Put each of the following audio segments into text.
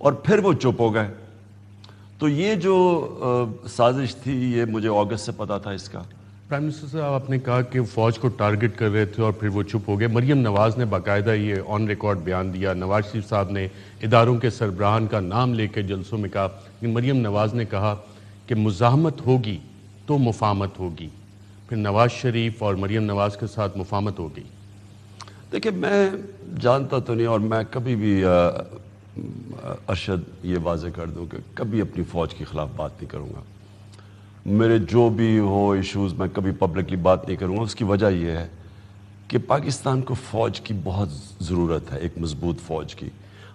اور پھر وہ چپ ہو گئے. تو یہ جو سازش تھی یہ مجھے اگست سے پتا تھا اس کا. پرائم منسٹر صاحب آپ نے کہا کہ فوج کو ٹارگٹ کر رہے تھے اور پھر وہ چپ ہو گئے. مریم نواز نے باقاعدہ یہ آن ریکارڈ بیان دیا. نواز شریف صاحب نے اداروں کے سربراہان کا نام لے کے جلسوں میں کہا کہ مریم نواز نے کہا کہ مزاحمت ہوگی تو مفاہمت ہوگی. پھر نواز شریف اور مریم نواز کے ساتھ مفاہمت ہو گئی. دیکھیں میں جانتا تو نہیں اور میں کبھی بھی ارشد یہ واضح کر دوں کہ کبھی اپنی فوج کے خلاف بات نہیں کروں گا. میرے جو بھی ہو ایشوز میں کبھی پبلکلی بات نہیں کروں گا. اس کی وجہ یہ ہے کہ پاکستان کو فوج کی بہت ضرورت ہے, ایک مضبوط فوج کی.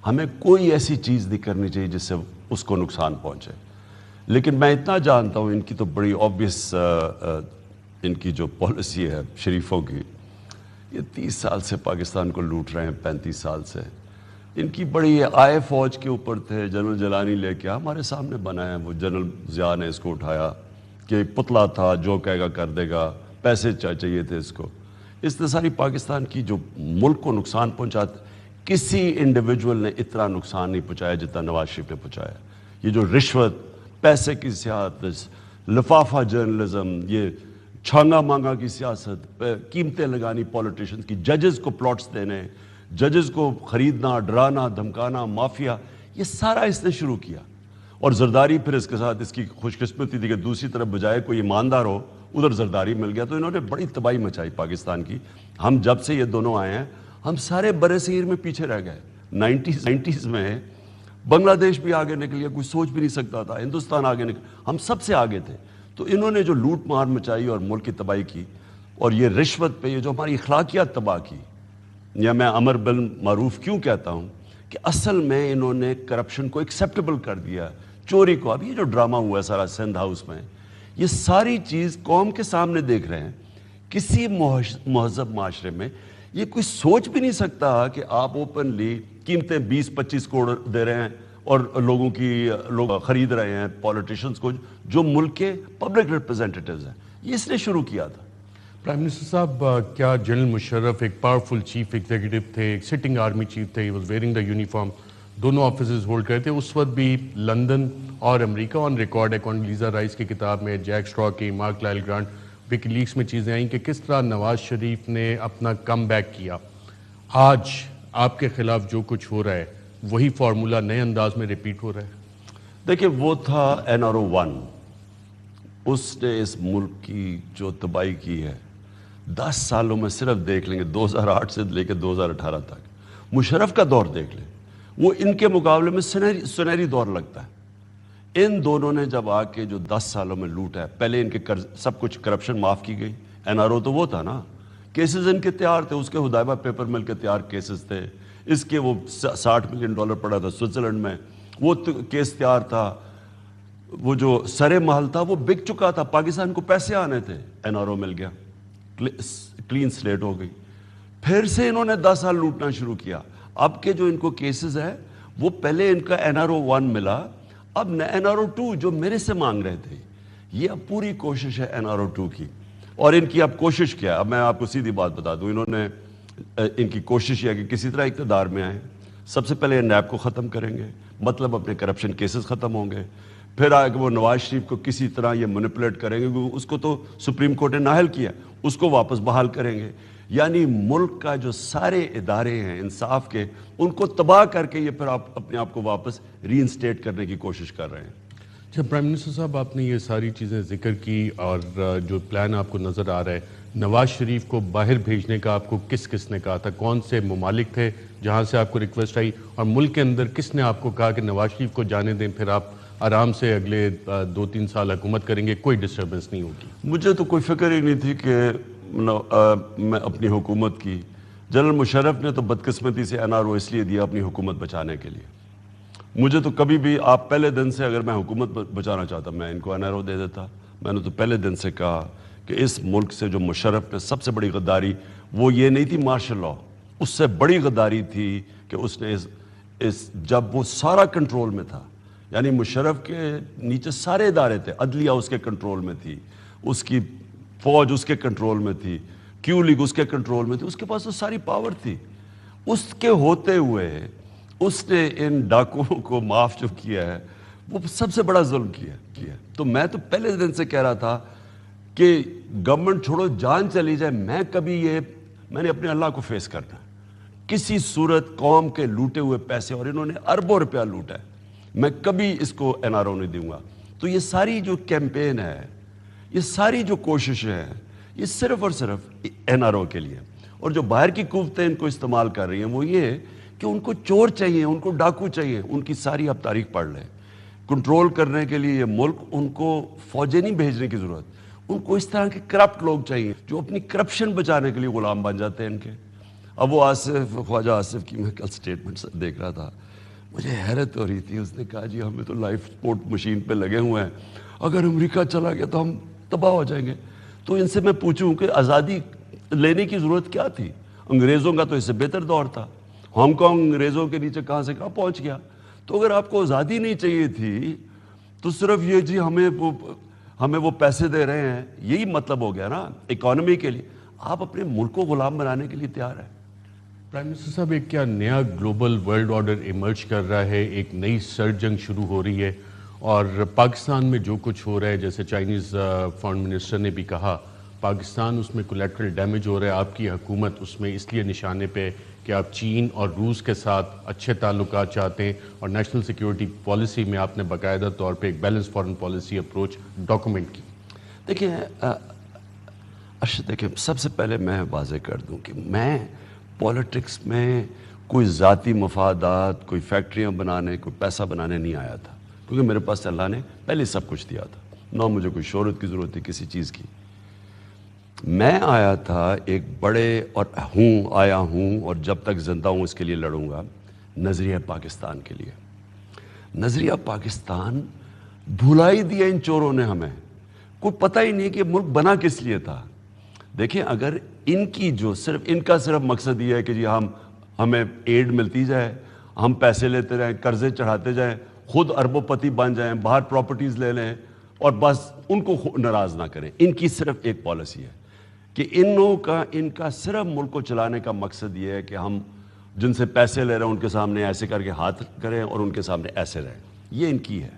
ہمیں کوئی ایسی چیز نہیں کرنی چاہیے جس سے اس کو نقصان پہنچے. لیکن میں اتنا جانتا ہوں ان کی تو بڑی آبویس ان کی جو پالیسی ہے شریفوں کی, یہ 30 سال سے پاکستان کو لوٹ رہے ہیں, 35 سال سے. ان کی بڑی آئے فوج کے اوپر تھے. جنرل جیلانی لے کے ہمارے سامنے بنایا, وہ جنرل ضیاء نے اس کو اٹھایا کہ پتلا تھا, جو کہے گا کر دے گا, پیسے چاہیے تھے اس کو. اس نے ساری پاکستان کی جو ملک کو نقصان پہنچاتا, کسی انڈیویجول نے اتنا نقصان نہیں پہنچایا جتنا نواز شریف نے پہنچایا. یہ جو رشوت, پیسے کی سیاست, لفافہ جرنلزم, یہ چھانگا مانگا کی سیاست, قیمتیں لگانی پولیٹیشنز کی, ججز کو پلاٹس دینے, ججز کو خریدنا, ڈرانا, دھمکانا, مافیا, یہ سارا اس نے شروع کیا. اور زرداری پھر اس کے ساتھ اس کی خوش قسمتی تھی کہ دوسری طرف بجائے کوئی ایماندار ہو ادھر زرداری مل گیا. تو انہوں نے بڑی تباہی مچائی پاکستان کی. ہم جب سے یہ دونوں آئے ہیں ہم سارے برِ صغیر میں پیچھے رہ گئے. 90s میں بنگلہ دیش بھی آگے نکل گیا, کوئی سوچ بھی نہیں سکتا تھا. ہندوستان آگے نکل, ہم سب سے آگے تھے. تو انہوں نے جو لوٹ مار مچائی اور ملک کی تباہی کی, اور یہ رشوت پہ یہ جو ہماری اخلاقیات تباہ کی, یا میں امر بالمعروف کیوں کہتا ہوں کہ اصل میں انہوں نے کرپشن کو ایکسیپٹیبل کر دیا, چوری کو. اب یہ جو ڈرامہ ہوا ہے سارا سندھ ہاؤس میں, یہ ساری چیز قوم کے سامنے دیکھ رہے ہیں. کسی مہذب معاشرے میں یہ کوئی سوچ بھی نہیں سکتا کہ آپ اوپنلی قیمتیں 20-25 کروڑ دے رہے ہیں اور لوگ خرید رہے ہیں پولیٹیشنز کو جو ملک کے پبلک ریپرزینٹیٹیوز ہیں. یہ اس نے شروع کیا تھا. پرائم منسٹر صاحب, کیا جنرل مشرف ایک پاورفل چیف ایگزیکٹو تھے, ایک سٹنگ آرمی چیف تھے, he was wearing the uniform, دونوں آفیسز ہولڈ کرتے تھے. اس وقت بھی لندن اور امریکہ آن ریکارڈ ہے, کونڈلیزا رائس کی کتاب میں, جیک اسٹرا کی, مارک لائل گرانٹ, وکی لیکس میں چیزیں آئیں کہ کس طرح نواز شریف نے اپنا کم بیک کیا. آج آپ کے خلاف جو کچھ ہو رہا ہے وہی فارمولہ نئے انداز میں ریپیٹ ہو رہا ہے. دیکھیں وہ تھا NRO 1, اس نے اس ملک کی جو تباہی کی ہے 10 سالوں میں. صرف دیکھ لیں گے 2008 سے لے کے 2018 تک, مشرف کا دور دیکھ لیں, وہ ان کے مقابلے میں سنہری دور لگتا ہے. ان دونوں نے جب آ کے جو 10 سالوں میں لوٹا ہے, پہلے ان کے سب کچھ کرپشن معاف کی گئی. NRO تو وہ تھا نا, کیسز ان کے تیار تھے, اس کے حدیبیہ پیپر مل کے تیار کیسز تھے, اس کے وہ $60 ملین پڑا تھا سوئٹزرلینڈ میں, وہ کیس تیار تھا. وہ جو سرے محل تھا وہ بک چکا تھا, پاکستان کو پیسے آنے تھے, NRO مل گیا, کلین سلیٹ ہو گئی. پھر سے انہوں نے 10 سال لوٹنا شروع کیا. اب کے جو ان کو کیسز ہیں وہ پہلے ان کا NRO 1 ملا, اب NRO 2 جو میرے سے مانگ رہے تھے. یہ اب پوری کوشش ہے NRO 2 کی. اور ان کی اب کوشش کیا ہے, اب میں آپ کو سیدھی بات بتا دوں, انہوں نے ان کی کوشش یہ کہ کسی طرح اقتدار میں آئیں. سب سے پہلے نیب کو ختم کریں گے, مطلب اپنے کرپشن کیسز ختم ہوں گے. پھر آگے وہ نواز شریف کو کسی طرح یہ مینیپولیٹ کریں گے, کیونکہ اس کو تو سپریم کورٹ نے نااہل کیا, اس کو واپس بحال کریں گے. یعنی ملک کا جو سارے ادارے ہیں انصاف کے, ان کو تباہ کر کے یہ پھر آپ اپنے آپ کو واپس ری انسٹیٹ کرنے کی کوشش کر رہے ہیں. اچھا پرائم منسٹر صاحب, آپ نے یہ ساری چیزیں ذکر کی, اور جو پلان آپ کو نظر آ رہا ہے, نواز شریف کو باہر بھیجنے کا آپ کو کس نے کہا تھا, کون سے ممالک تھے جہاں سے آپ کو ریکویسٹ آئی, اور ملک کے اندر کس نے آپ کو کہا کہ نواز شریف کو جانے دیں, پھر آپ آرام سے اگلے 2-3 سال حکومت کریں گے, کوئی ڈسٹربنس نہیں ہوگی. مجھے تو کوئی فکر ہی نہیں تھی کہ میں اپنی حکومت کی. جنرل مشرف نے تو بدقسمتی سے NRO اس لیے دیا اپنی حکومت بچانے کے لیے. مجھے تو کبھی بھی, آپ پہلے دن سے اگر میں حکومت بچانا چاہتا میں ان کو NRO دے دیتا. میں نے تو پہلے دن سے کہا کہ اس ملک سے جو مشرف نے سب سے بڑی غداری, وہ یہ نہیں تھی مارشل لاء, اس سے بڑی غداری تھی کہ اس نے جب وہ سارا کنٹرول میں تھا, یعنی مشرف کے نیچے سارے ادارے تھے, عدلیہ اس کے کنٹرول میں تھی, اس کی فوج اس کے کنٹرول میں تھی, کیو لیگ اس کے کنٹرول میں تھی, اس کے پاس تو ساری پاور تھی. اس کے ہوتے ہوئے اس نے ان ڈاکوؤں کو معاف جو کیا ہے وہ سب سے بڑا ظلم کیا. تو میں تو پہلے دن سے کہہ رہا تھا کہ گورنمنٹ چھوڑو جان چلی جائے, میں نے اپنے اللہ کو فیس کرنا ہے. کسی صورت قوم کے لوٹے ہوئے پیسے, اور انہوں نے اربوں روپیہ لوٹا ہے, میں کبھی اس کو این آر او نہیں دوں گا. تو یہ ساری جو کیمپین ہے, یہ ساری جو کوششیں ہیں, یہ صرف اور صرف این آر او کے لیے. اور جو باہر کی قوتیں ان کو استعمال کر رہی ہیں وہ یہ کہ ان کو چور چاہیے, ان کو ڈاکو چاہیے. ان کی ساری آپ تاریخ پڑھ لیں. کنٹرول کرنے کے لیے یہ ملک ان کو فوجیں نہیں بھیجنے کی ضرورت, ان کو اس طرح کے کرپٹ لوگ چاہیے جو اپنی کرپشن بچانے کے لیے غلام بن جاتے ہیں ان کے. اب وہ خواجہ آصف کی میں کل سٹیٹمنٹ دیکھ رہا تھا, مجھے حیرت ہو رہی تھی. اس نے کہا جی ہمیں تو لائف سپورٹ مشین پہ لگے ہوئے ہیں, اگر امریکہ چلا گیا تو ہم تباہ ہو جائیں گے. تو ان سے میں پوچھوں کہ آزادی لینے کی ضرورت کیا تھی؟ انگریزوں کا تو اس سے بہتر دور تھا. ہانگ کانگ انگریزوں کے نیچے کہاں سے کہاں پہنچ گیا. تو اگر آپ کو آزادی نہیں چاہیے تھی تو صرف یہ جی ہمیں وہ پیسے دے رہے ہیں, یہی مطلب ہو گیا نا اکانومی کے لیے. آپ اپنے ملک کو غلام بنانے کے لیے تیار ہیں. پرائم منسٹر صاحب, ایک کیا نیا گلوبل ورلڈ آرڈر ایمرج کر رہا ہے, ایک نئی سرد جنگ شروع ہو رہی ہے, اور پاکستان میں جو کچھ ہو رہا ہے, جیسے چائنیز فارن منسٹر نے بھی کہا, پاکستان اس میں کولیٹرل ڈیمیج ہو رہا ہے. آپ کی حکومت اس میں اس لیے نشانے پہ کہ آپ چین اور روس کے ساتھ اچھے تعلقات چاہتے ہیں, اور نیشنل سیکیورٹی پالیسی میں آپ نے باقاعدہ طور پہ ایک balance foreign policy approach document کی. دیکھیں سب سے پہلے میں واضح کر دوں کہ میں پولیٹکس میں کوئی ذاتی مفادات, کوئی فیکٹریاں بنانے, کوئی پیسہ بنانے نہیں آیا تھا, کیونکہ میرے پاس اللہ نے پہلے سب کچھ دیا تھا. نہ مجھے کوئی شہرت کی ضرورت تھی کسی چیز کی. میں آیا تھا ایک بڑے, اور آیا ہوں اور جب تک زندہ ہوں اس کے لیے لڑوں گا, نظریہ پاکستان کے لیے. نظریہ پاکستان بھلا ہی دیا ان چوروں نے ہمیں. کوئی پتہ ہی نہیں کہ ملک بنا کس لیے تھا. دیکھیں اگر ان کی ان کا صرف مقصد یہ ہے کہ جی ہمیں ایڈ ملتی جائے, ہم پیسے لیتے رہیں, قرضے چڑھاتے جائیں, خود اربوں پتی بن جائیں, باہر پراپرٹیز لے لیں اور بس ان کو ناراض نہ کریں. ان کی صرف ایک پالیسی ہے کہ ان کا صرف ملک کو چلانے کا مقصد یہ ہے کہ ہم جن سے پیسے لے رہے ہیں ان کے سامنے ایسے کر کے ہاتھ کریں اور ان کے سامنے ایسے رہیں. یہ ان کی ہے.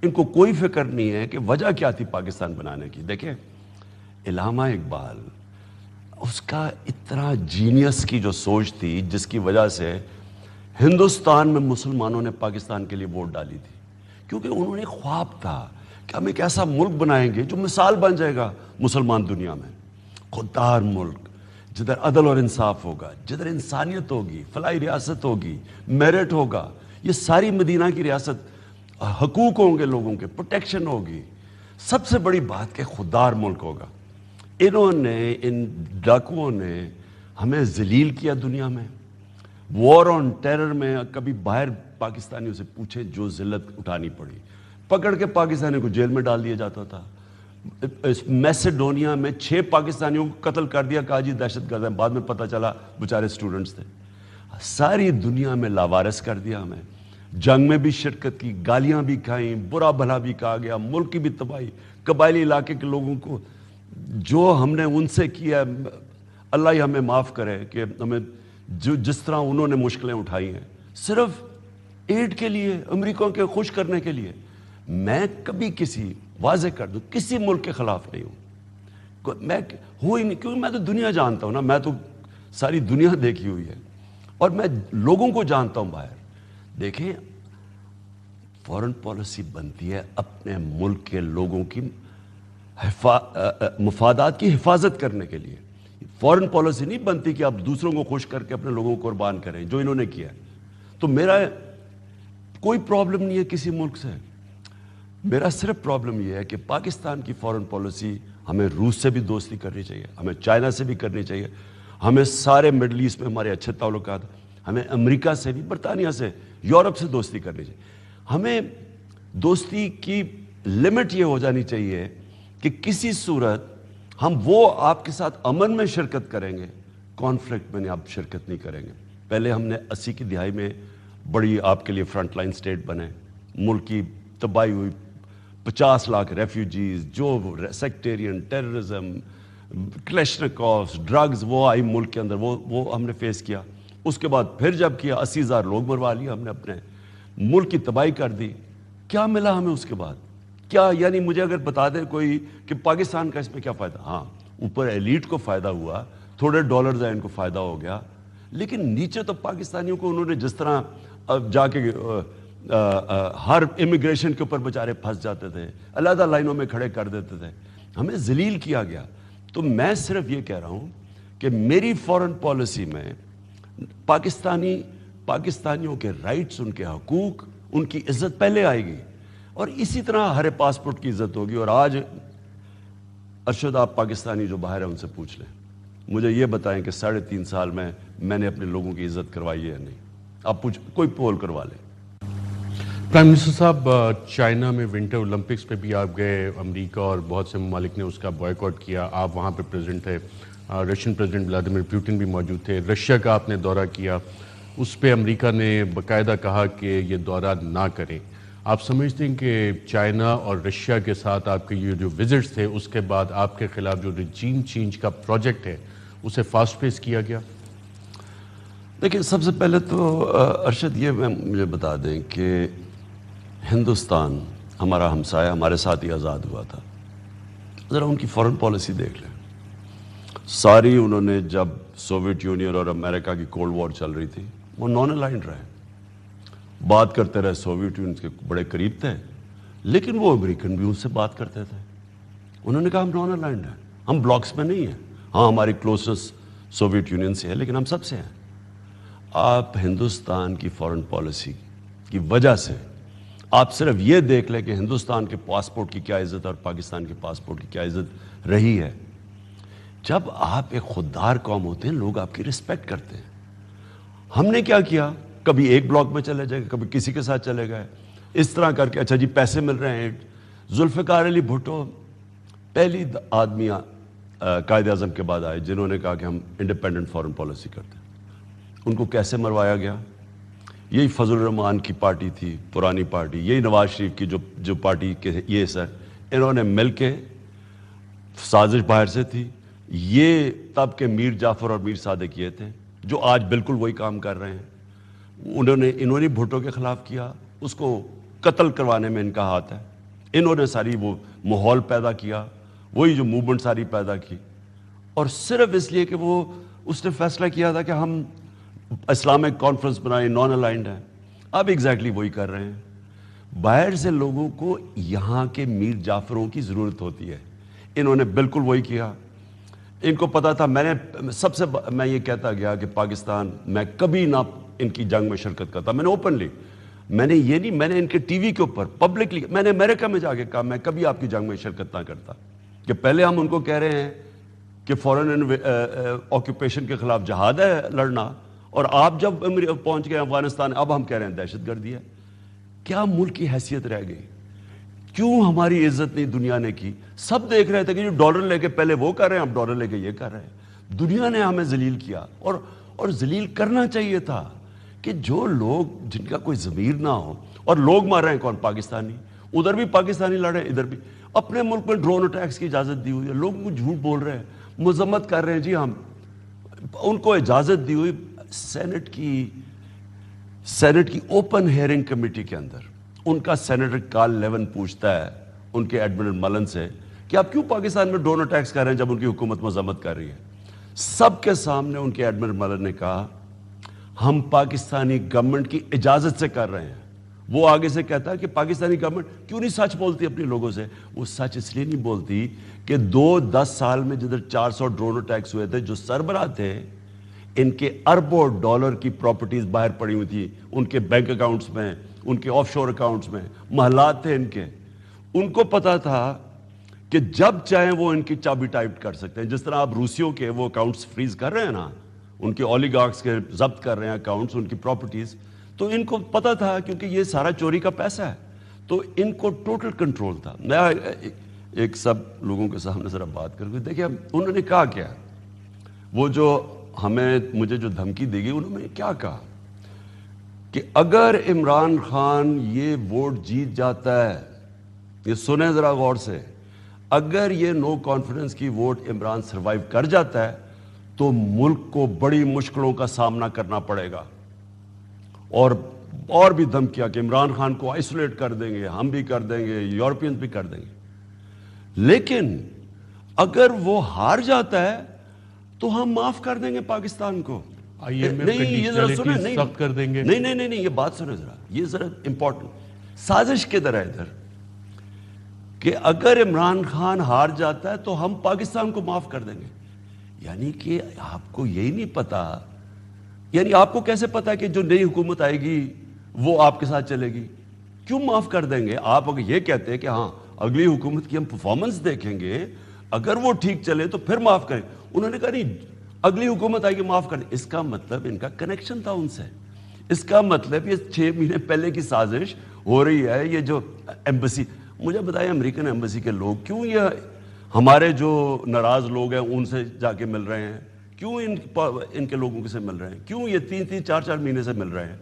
ان کو کوئی فکر نہیں ہے کہ وجہ کیا تھی پاکستان بنانے کی. دیکھیں علامہ اقبال, اس کا اتنا جینیس کی جو سوچ تھی جس کی وجہ سے ہندوستان میں مسلمانوں نے پاکستان کے لیے ووٹ ڈالی تھی, کیونکہ انہوں نے خواب تھا کہ ہم ایک ایسا ملک بنائیں گے جو مثال بن جائے گا مسلمان دنیا میں. خوددار ملک جدھر عدل اور انصاف ہوگا, جدھر انسانیت ہوگی, فلاحی ریاست ہوگی, میرٹ ہوگا, یہ ساری مدینہ کی ریاست, حقوق ہوں گے لوگوں کے, پروٹیکشن ہوگی. سب سے بڑی بات کہ خوددار ملک ہوگا. ان ڈاکوؤں نے ہمیں ذلیل کیا دنیا میں. وار آن ٹیرر میں کبھی باہر پاکستانیوں سے پوچھیں جو ذلت اٹھانی پڑی. پکڑ کے پاکستانیوں کو جیل میں ڈال دیا جاتا تھا. میسیڈونیا میں 6 پاکستانیوں کو قتل کر دیا, کہا جی دہشت گرد ہیں, بعد میں پتہ چلا بیچارے اسٹوڈنٹس تھے. ساری دنیا میں لاوارث کر دیا ہمیں. جنگ میں بھی شرکت کی, گالیاں بھی کھائیں, برا بھلا بھی کہا گیا, ملک کی بھی تباہی, قبائلی علاقے کے لوگوں کو جو ہم نے ان سے کیا, اللہ ہی ہمیں معاف کرے کہ ہمیں جس طرح انہوں نے مشکلیں اٹھائی ہیں صرف ایڈ کے لیے, امریکہ کے خوش کرنے کے لیے. میں کبھی واضح کر دوں کسی ملک کے خلاف نہیں ہوں. میں ہی نہیں, کیونکہ میں تو دنیا جانتا ہوں نا, میں تو ساری دنیا دیکھی ہوئی ہے اور میں لوگوں کو جانتا ہوں باہر. دیکھیں فارن پالیسی بنتی ہے اپنے ملک کے لوگوں کی مفادات کی حفاظت کرنے کے لیے. فارن پالیسی نہیں بنتی کہ آپ دوسروں کو خوش کر کے اپنے لوگوں کو قربان کریں, جو انہوں نے کیا. تو میرا کوئی پرابلم نہیں ہے کسی ملک سے. میرا صرف پرابلم یہ ہے کہ پاکستان کی فارن پالیسی, ہمیں روس سے بھی دوستی کرنی چاہیے, ہمیں چائنا سے بھی کرنی چاہیے, ہمیں سارے مڈل ایسٹ میں ہمارے اچھے تعلقات, ہمیں امریکہ سے بھی, برطانیہ سے, یورپ سے دوستی کرنی چاہیے. ہمیں دوستی کی لمٹ یہ ہو جانی چاہیے کہ کسی صورت ہم آپ کے ساتھ امن میں شرکت کریں گے, کانفلکٹ میں آپ شرکت نہیں کریں گے. پہلے ہم نے 80 کی دہائی میں بڑی آپ کے لیے فرنٹ لائن سٹیٹ بنے, ملک کی تباہی ہوئی, 50 لاکھ ریفیوجیز, جو سیکٹیرین, ٹیررزم, کلیشنکوفs, ڈرگز, وہ آئی ملک کے اندر, وہ ہم نے فیس کیا. اس کے بعد پھر جب کیا 80,000 لوگ مروا لیا ہم نے، اپنے ملک کی تباہی کر دی. کیا ملا ہمیں اس کے بعد؟ کیا یعنی مجھے اگر بتا دے کوئی کہ پاکستان کا اس میں کیا فائدہ؟ ہاں اوپر ایلیٹ کو فائدہ ہوا، تھوڑے ڈالرز ہیں ان کو فائدہ ہو گیا، لیکن نیچے تو پاکستانیوں کو انہوں نے جس طرح جا کے ہر امیگریشن کے اوپر بیچارے پھنس جاتے تھے، علیحدہ لائنوں میں کھڑے کر دیتے تھے، ہمیں ذلیل کیا گیا. تو میں صرف یہ کہہ رہا ہوں کہ میری فورن پالیسی میں پاکستانیوں کے رائٹس، ان کے حقوق، ان کی عزت پہلے آئے گی، اور اسی طرح ہر پاسپورٹ کی عزت ہوگی. اور آج ارشد آپ پاکستانی جو باہر ہیں ان سے پوچھ لیں، مجھے یہ بتائیں کہ 3.5 سال میں نے اپنے لوگوں کی عزت کروائی ہے یا نہیں؟ آپ کوئی پول کروا لیں. پرائم منسٹر صاحب، چائنا میں ونٹر اولمپکس پہ بھی آپ گئے، امریکہ اور بہت سے ممالک نے اس کا بائیکاٹ کیا، آپ وہاں پہ پریزیڈنٹ تھے، رشین پریزیڈنٹ ولادیمیر پوٹن بھی موجود تھے. رشیا کا آپ نے دورہ کیا، اس پہ امریکہ نے باقاعدہ کہا کہ یہ دورہ نہ کریں. آپ سمجھتے ہیں کہ چائنا اور رشیا کے ساتھ آپ کے یہ جو وزٹس تھے اس کے بعد آپ کے خلاف جو رجیم چینج کا پروجیکٹ ہے اسے فاسٹ پیس کیا گیا؟ دیکھیں، سب سے پہلے تو ارشد یہ مجھے بتا دیں کہ ہندوستان ہمارا ہمسایہ ہمارے ساتھ ہی آزاد ہوا تھا. ذرا ان کی فورن پالیسی دیکھ لیں. ساری انہوں نے جب سوویت یونین اور امریکہ کی کولڈ وار چل رہی تھی وہ نان الائنڈ رہے، بات کرتے رہے، سوویت یونین کے بڑے قریب تھے، لیکن وہ امریکن بھی ان سے بات کرتے تھے. انہوں نے کہا ہم نان الائنڈ ہیں، ہم بلاکس میں نہیں ہیں. ہاں ہماری کلوزنس سوویت یونین سے ہے لیکن ہم سب سے ہیں. آپ ہندوستان کی فورن پالیسی کی وجہ سے آپ صرف یہ دیکھ لیں کہ ہندوستان کے پاسپورٹ کی کیا عزت اور پاکستان کے پاسپورٹ کی کیا عزت رہی ہے. جب آپ ایک خوددار قوم ہوتے ہیں لوگ آپ کی رسپیکٹ کرتے ہیں. ہم نے کیا کیا؟ کبھی ایک بلاک میں چلے جائے، کبھی کسی کے ساتھ چلے گئے، اس طرح کر کے اچھا جی پیسے مل رہے ہیں. ذوالفقار علی بھٹو پہلی آدمی قائد اعظم کے بعد آئے جنہوں نے کہا کہ ہم انڈیپینڈنٹ فورن پالیسی کرتے ہیں. ان کو کیسے مروایا گیا؟ یہی فضل الرحمان کی پارٹی تھی، پرانی پارٹی، یہی نواز شریف کی جو پارٹی کے یہ سر، انہوں نے مل کے، سازش باہر سے تھی. یہ تب کے میر جعفر اور میر صادق یہ تھے جو آج بالکل وہی کام کر رہے ہیں. انہوں نے بھٹو کے خلاف کیا، اس کو قتل کروانے میں ان کا ہاتھ ہے. انہوں نے ساری وہ ماحول پیدا کیا، وہی جو موومنٹ ساری پیدا کی، اور صرف اس لیے کہ اس نے فیصلہ کیا تھا کہ ہم اسلامک کانفرنس بنائیں، نان الائنڈ ہیں. اب ایگزیکٹلی وہی کر رہے ہیں. باہر سے لوگوں کو یہاں کے میر جعفروں کی ضرورت ہوتی ہے، انہوں نے بالکل وہی کیا. ان کو پتا تھا. میں یہ کہتا گیا کہ پاکستان، میں کبھی نہ ان کی جنگ میں شرکت کرتا. میں نے اوپنلی، میں نے ان کے ٹی وی کے اوپر پبلکلی، میں نے امریکہ میں جا کے کہا میں کبھی آپ کی جنگ میں شرکت نہ کرتا. کہ پہلے ہم ان کو کہہ رہے ہیں کہ فورن آکوپیشن کے خلاف جہاد ہے لڑنا، اور آپ جب پہنچ گئے افغانستان اب ہم کہہ رہے ہیں دہشت گردی ہے. کیا ملک کی حیثیت رہ گئی؟ کیوں ہماری عزت نہیں دنیا نے کی؟ سب دیکھ رہے تھے کہ ڈالر لے کے پہلے وہ کر رہے ہیں، اب ڈالر لے کے یہ کر رہے ہیں. دنیا نے ہمیں ذلیل کیا، اور ذلیل کرنا چاہیے تھا. کہ جو لوگ جن کا کوئی ضمیر نہ ہو، اور لوگ مار رہے ہیں کون؟ پاکستانی. ادھر بھی پاکستانی لڑ رہے ہیں، ادھر بھی. اپنے ملک میں ڈرون اٹیکس کی اجازت دی ہوئی ہے، لوگوں کو جھوٹ بول رہے ہیں، مذمت کر رہے ہیں. جی ہم ان کو اجازت دی ہوئی سینٹ کی اوپن ہیئرنگ کمیٹی کے اندر. ان کا سینیٹر کارل لیون پوچھتا ہے ان کے ایڈمرل ملن سے کہ آپ کیوں پاکستان میں ڈرون اٹیکس کر رہے ہیں جب ان کی حکومت مذمت کر رہی ہے. سب کے سامنے ان کے ایڈمرل ملن نے کہا ہم پاکستانی گورنمنٹ کی اجازت سے کر رہے ہیں. وہ آگے سے کہتا ہے کہ پاکستانی گورنمنٹ کیوں نہیں سچ بولتی اپنے لوگوں سے؟ وہ سچ اس لیے نہیں بولتی کہ 10 سال میں جدھر 400 ڈرون اٹیکس ہوئے تھے، جو سربراہ تھے ان کے اربوں ڈالر کی پراپرٹیز باہر پڑی ہوئی تھی ان کے بینک اکاؤنٹس میں، ان کے آف شور اکاؤنٹس میں، محلات تھے ان کے. ان کو پتا تھا کہ جب چاہیں وہ ان کی چابی ٹائپ کر سکتے ہیں. جس طرح آپ روسیوں کے وہ اکاؤنٹس فریز کر رہے ہیں نا، ان کے اولیگارکس کے ضبط کر رہے ہیں اکاؤنٹس، ان کی پراپرٹیز. تو ان کو پتا تھا کیونکہ یہ سارا چوری کا پیسہ ہے، تو ان کو ٹوٹل کنٹرول تھا. میں ایک سب لوگوں کے سامنے ذرا بات کر کے دیکھیں انہوں نے کہا کیا. وہ جو مجھے جو دھمکی دی گئی، انہوں نے کیا کہا کہ اگر عمران خان یہ ووٹ جیت جاتا ہے، یہ سنیں ذرا غور سے، اگر یہ نو کانفیڈنس کی ووٹ عمران سروائیو کر جاتا ہے تو ملک کو بڑی مشکلوں کا سامنا کرنا پڑے گا. اور بھی دھمکیاں کہ عمران خان کو آئسولیٹ کر دیں گے, ہم بھی کر دیں گے, یورپینز بھی کر دیں گے. لیکن اگر وہ ہار جاتا ہے تو ہم معاف کر دیں گے پاکستان کو. نہیں یہ ذرا سنیں, سخت کر دیں گے. نہیں یہ بات سنیں ذرا, یہ ذرا امپورٹنٹ سازش کدھر ہے ادھر, کہ اگر عمران خان ہار جاتا ہے تو ہم پاکستان کو معاف کر دیں گے. یعنی کہ آپ کو یہی نہیں پتا, یعنی آپ کو کیسے پتا کہ جو نئی حکومت آئے گی وہ آپ کے ساتھ چلے گی؟ کیوں معاف کر دیں گے؟ آپ اگر یہ کہتے ہیں کہ ہاں اگلی حکومت کی ہم پرفارمنس دیکھیں گے, اگر وہ ٹھیک چلے تو پھر معاف کریں. انہوں نے کہا نہیں اگلی حکومت آئے گی معاف کر دیں. اس کا مطلب ان کا کنیکشن تھا ان سے. اس کا مطلب یہ 6 مہینے پہلے کی سازش ہو رہی ہے. یہ جو ایمبیسی, مجھے بتائیں امریکن ایمبیسی کے لوگ کیوں یہ ہمارے جو ناراض لوگ ہیں ان سے جا کے مل رہے ہیں, کیوں ان کے لوگوں سے مل رہے ہیں, کیوں یہ 3 4 مہینے سے مل رہے ہیں؟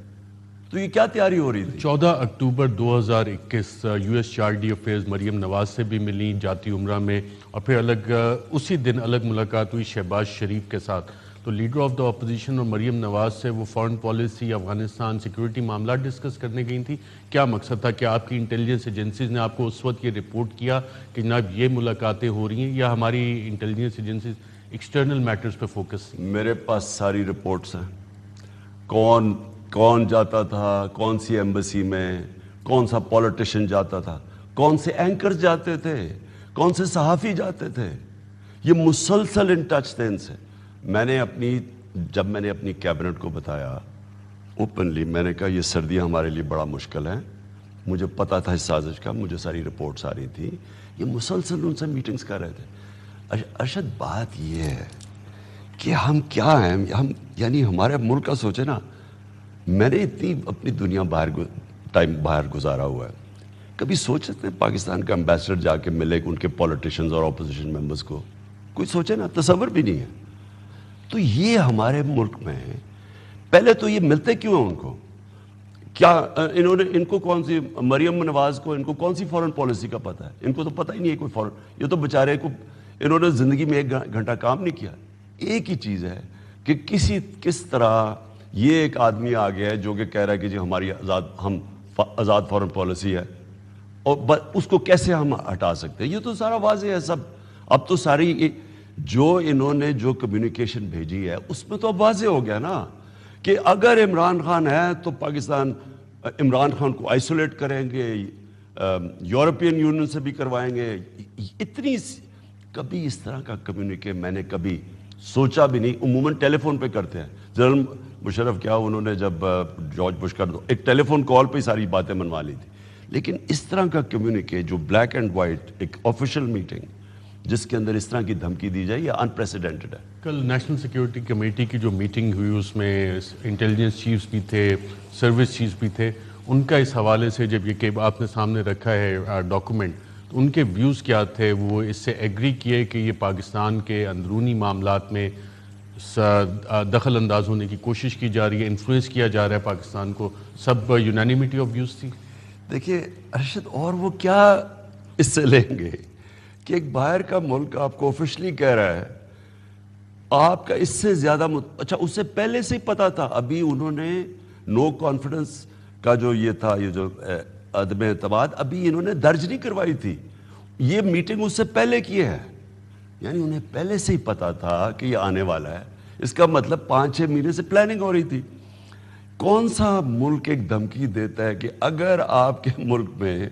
تو یہ کیا تیاری ہو رہی تھی؟ 14 اکتوبر 2021 یو ایس چار ڈی افیئرز مریم نواز سے بھی ملی جاتی عمرہ میں, اور پھر اسی دن الگ ملاقات ہوئی شہباز شریف کے ساتھ. تو لیڈر آف دا اپوزیشن اور مریم نواز سے وہ فارن پالیسی, افغانستان, سیکورٹی معاملات ڈسکس کرنے گئی تھی. کیا مقصد تھا؟ کہ آپ کی انٹیلیجنس ایجنسیز نے آپ کو اس وقت یہ رپورٹ کیا کہ جناب یہ ملاقاتیں ہو رہی ہیں, یا ہماری انٹیلیجنس ایجنسیز ایکسٹرنل میٹرز پہ فوکس؟ میرے پاس ساری رپورٹس ہیں, کون جاتا تھا, کون سی ایمبیسی میں, کون سا پولیٹیشین جاتا تھا, کون سے اینکرز جاتے تھے, کون سے صحافی جاتے تھے. یہ مسلسل ان ٹچ تھے ان سے. جب میں نے اپنی کیبنٹ کو بتایا اوپنلی, میں نے کہا یہ سردیاں ہمارے لیے بڑا مشکل ہیں, مجھے پتا تھا اس سازش کا, مجھے ساری رپورٹس آ رہی تھی. یہ مسلسل ان سے میٹنگز کر رہے تھے. ارشد بات یہ ہے کہ ہم کیا ہیں, ہم یعنی ہمارے ملک کا سوچے نا. میں نے اتنی اپنی دنیا باہر گزارا ہوا ہے, کبھی سوچ سکتے ہیں پاکستان کا امبیسڈر جا کے ملے ان کے پولیٹیشنز اور اپوزیشن ممبرز کو؟ کوئی سوچے نا, تصور بھی نہیں ہے. تو یہ ہمارے ملک میں پہلے تو یہ ملتے کیوں ہیں ان کو؟ کیا ان کو کون سی مریم نواز کو ان کو کون سی فارن پالیسی کا پتہ ہے؟ ان کو تو پتہ ہی نہیں ہے کوئی فارن. یہ تو بیچارے کو انہوں نے زندگی میں 1 گھنٹہ کام نہیں کیا. ایک ہی چیز ہے کہ کس طرح یہ ایک آدمی آ گیا ہے جو کہ کہہ رہا ہے کہ جی ہماری آزاد فارن پالیسی ہے, اور اس کو کیسے ہم ہٹا سکتے ہیں؟ یہ تو سارا واضح ہے سب. اب تو ساری جو انہوں نے جو کمیونیکیشن بھیجی ہے اس میں تو اب واضح ہو گیا نا کہ اگر عمران خان ہے تو پاکستان عمران خان کو آئسولیٹ کریں گے, یورپین یونین سے بھی کروائیں گے. کبھی اس طرح کا کمیونیکیشن میں نے کبھی سوچا بھی نہیں. عموماً ٹیلی فون پہ کرتے ہیں. جنرل مشرف کیا انہوں نے جب جارج بش کا ایک ٹیلی فون کال پہ ساری باتیں منوا لی تھی, لیکن اس طرح کا کمیونیکیشن جو بلیک اینڈ وائٹ ایک آفیشیل میٹنگ جس کے اندر اس طرح کی دھمکی دی جائے, یہ انپریسیڈنٹڈ ہے. کل نیشنل سیکیورٹی کمیٹی کی جو میٹنگ ہوئی اس میں انٹیلیجنس چیفز بھی تھے, سروس چیفز بھی تھے. ان کا اس حوالے سے جب یہ کہ آپ نے سامنے رکھا ہے ڈاکومنٹ, تو ان کے ویوز کیا تھے؟ وہ اس سے ایگری کیے کہ یہ پاکستان کے اندرونی معاملات میں دخل انداز ہونے کی کوشش کی جا رہی ہے, انفلوئنس کیا جا رہا ہے پاکستان کو؟ سب یونانیمیٹی آف ویوز تھی. دیکھیے ارشد, اور وہ کیا اس سے لیں گے کہ ایک باہر کا ملک آپ کو آفیشلی کہہ رہا ہے, آپ کا اس سے زیادہ اچھا اس سے پہلے سے ہی پتا تھا. ابھی انہوں نے نو کانفیڈنس کا جو یہ تھا, یہ جو عدم اعتماد, ابھی انہوں نے درج نہیں کروائی تھی. یہ میٹنگ اس سے پہلے کی ہے. یعنی انہیں پہلے سے ہی پتا تھا کہ یہ آنے والا ہے. اس کا مطلب 5-6 مہینے سے پلاننگ ہو رہی تھی. کون سا ملک ایک دھمکی دیتا ہے کہ اگر آپ کے ملک میں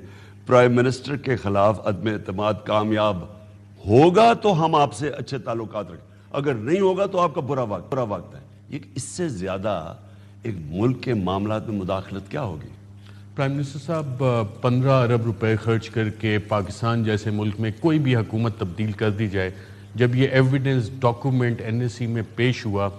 پرائم منسٹر کے خلاف عدم اعتماد کامیاب ہوگا تو ہم آپ سے اچھے تعلقات رکھیں, اگر نہیں ہوگا تو آپ کا برا وقت ہے. یہ اس سے زیادہ ایک ملک کے معاملات میں مداخلت کیا ہوگی؟ پرائم منسٹر صاحب 15 ارب روپے خرچ کر کے پاکستان جیسے ملک میں کوئی بھی حکومت تبدیل کر دی جائے, جب یہ ایویڈنس ڈاکومنٹ NSC میں پیش ہوا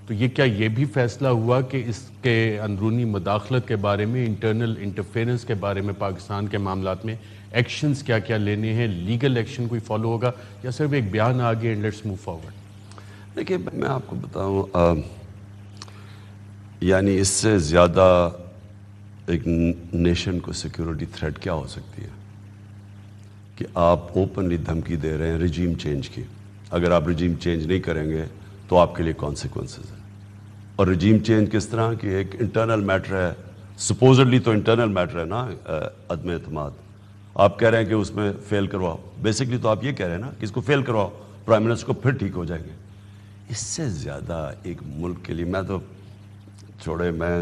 تو یہ کیا یہ بھی فیصلہ ہوا کہ اس کے اندرونی مداخلت کے بارے میں, انٹرنل انٹرفیرنس کے بارے میں پاکستان کے معاملات میں ایکشنز کیا کیا لینے ہیں, لیگل ایکشن کوئی فالو ہوگا, یا صرف ایک بیان آگے اینڈ لیٹس موو فارورڈ؟ دیکھیے میں آپ کو بتاؤں, یعنی اس سے زیادہ ایک نیشن کو سیکیورٹی تھریٹ کیا ہو سکتی ہے کہ آپ اوپنلی دھمکی دے رہے ہیں رجیم چینج کی. اگر آپ رجیم چینج نہیں کریں گے تو آپ کے لیے کانسیکوینسز ہیں. اور رجیم چینج کس طرح کہ ایک انٹرنل میٹر ہے, سپوزڈلی تو انٹرنل میٹر ہے نا عدم اعتماد. آپ کہہ رہے ہیں کہ اس میں فیل کرواؤ, بیسکلی تو آپ یہ کہہ رہے ہیں نا کہ اس کو فیل کرواؤ, پرائم منسٹر کو پھر ٹھیک ہو جائیں گے. اس سے زیادہ ایک ملک کے لیے میں تو چھوڑے, میں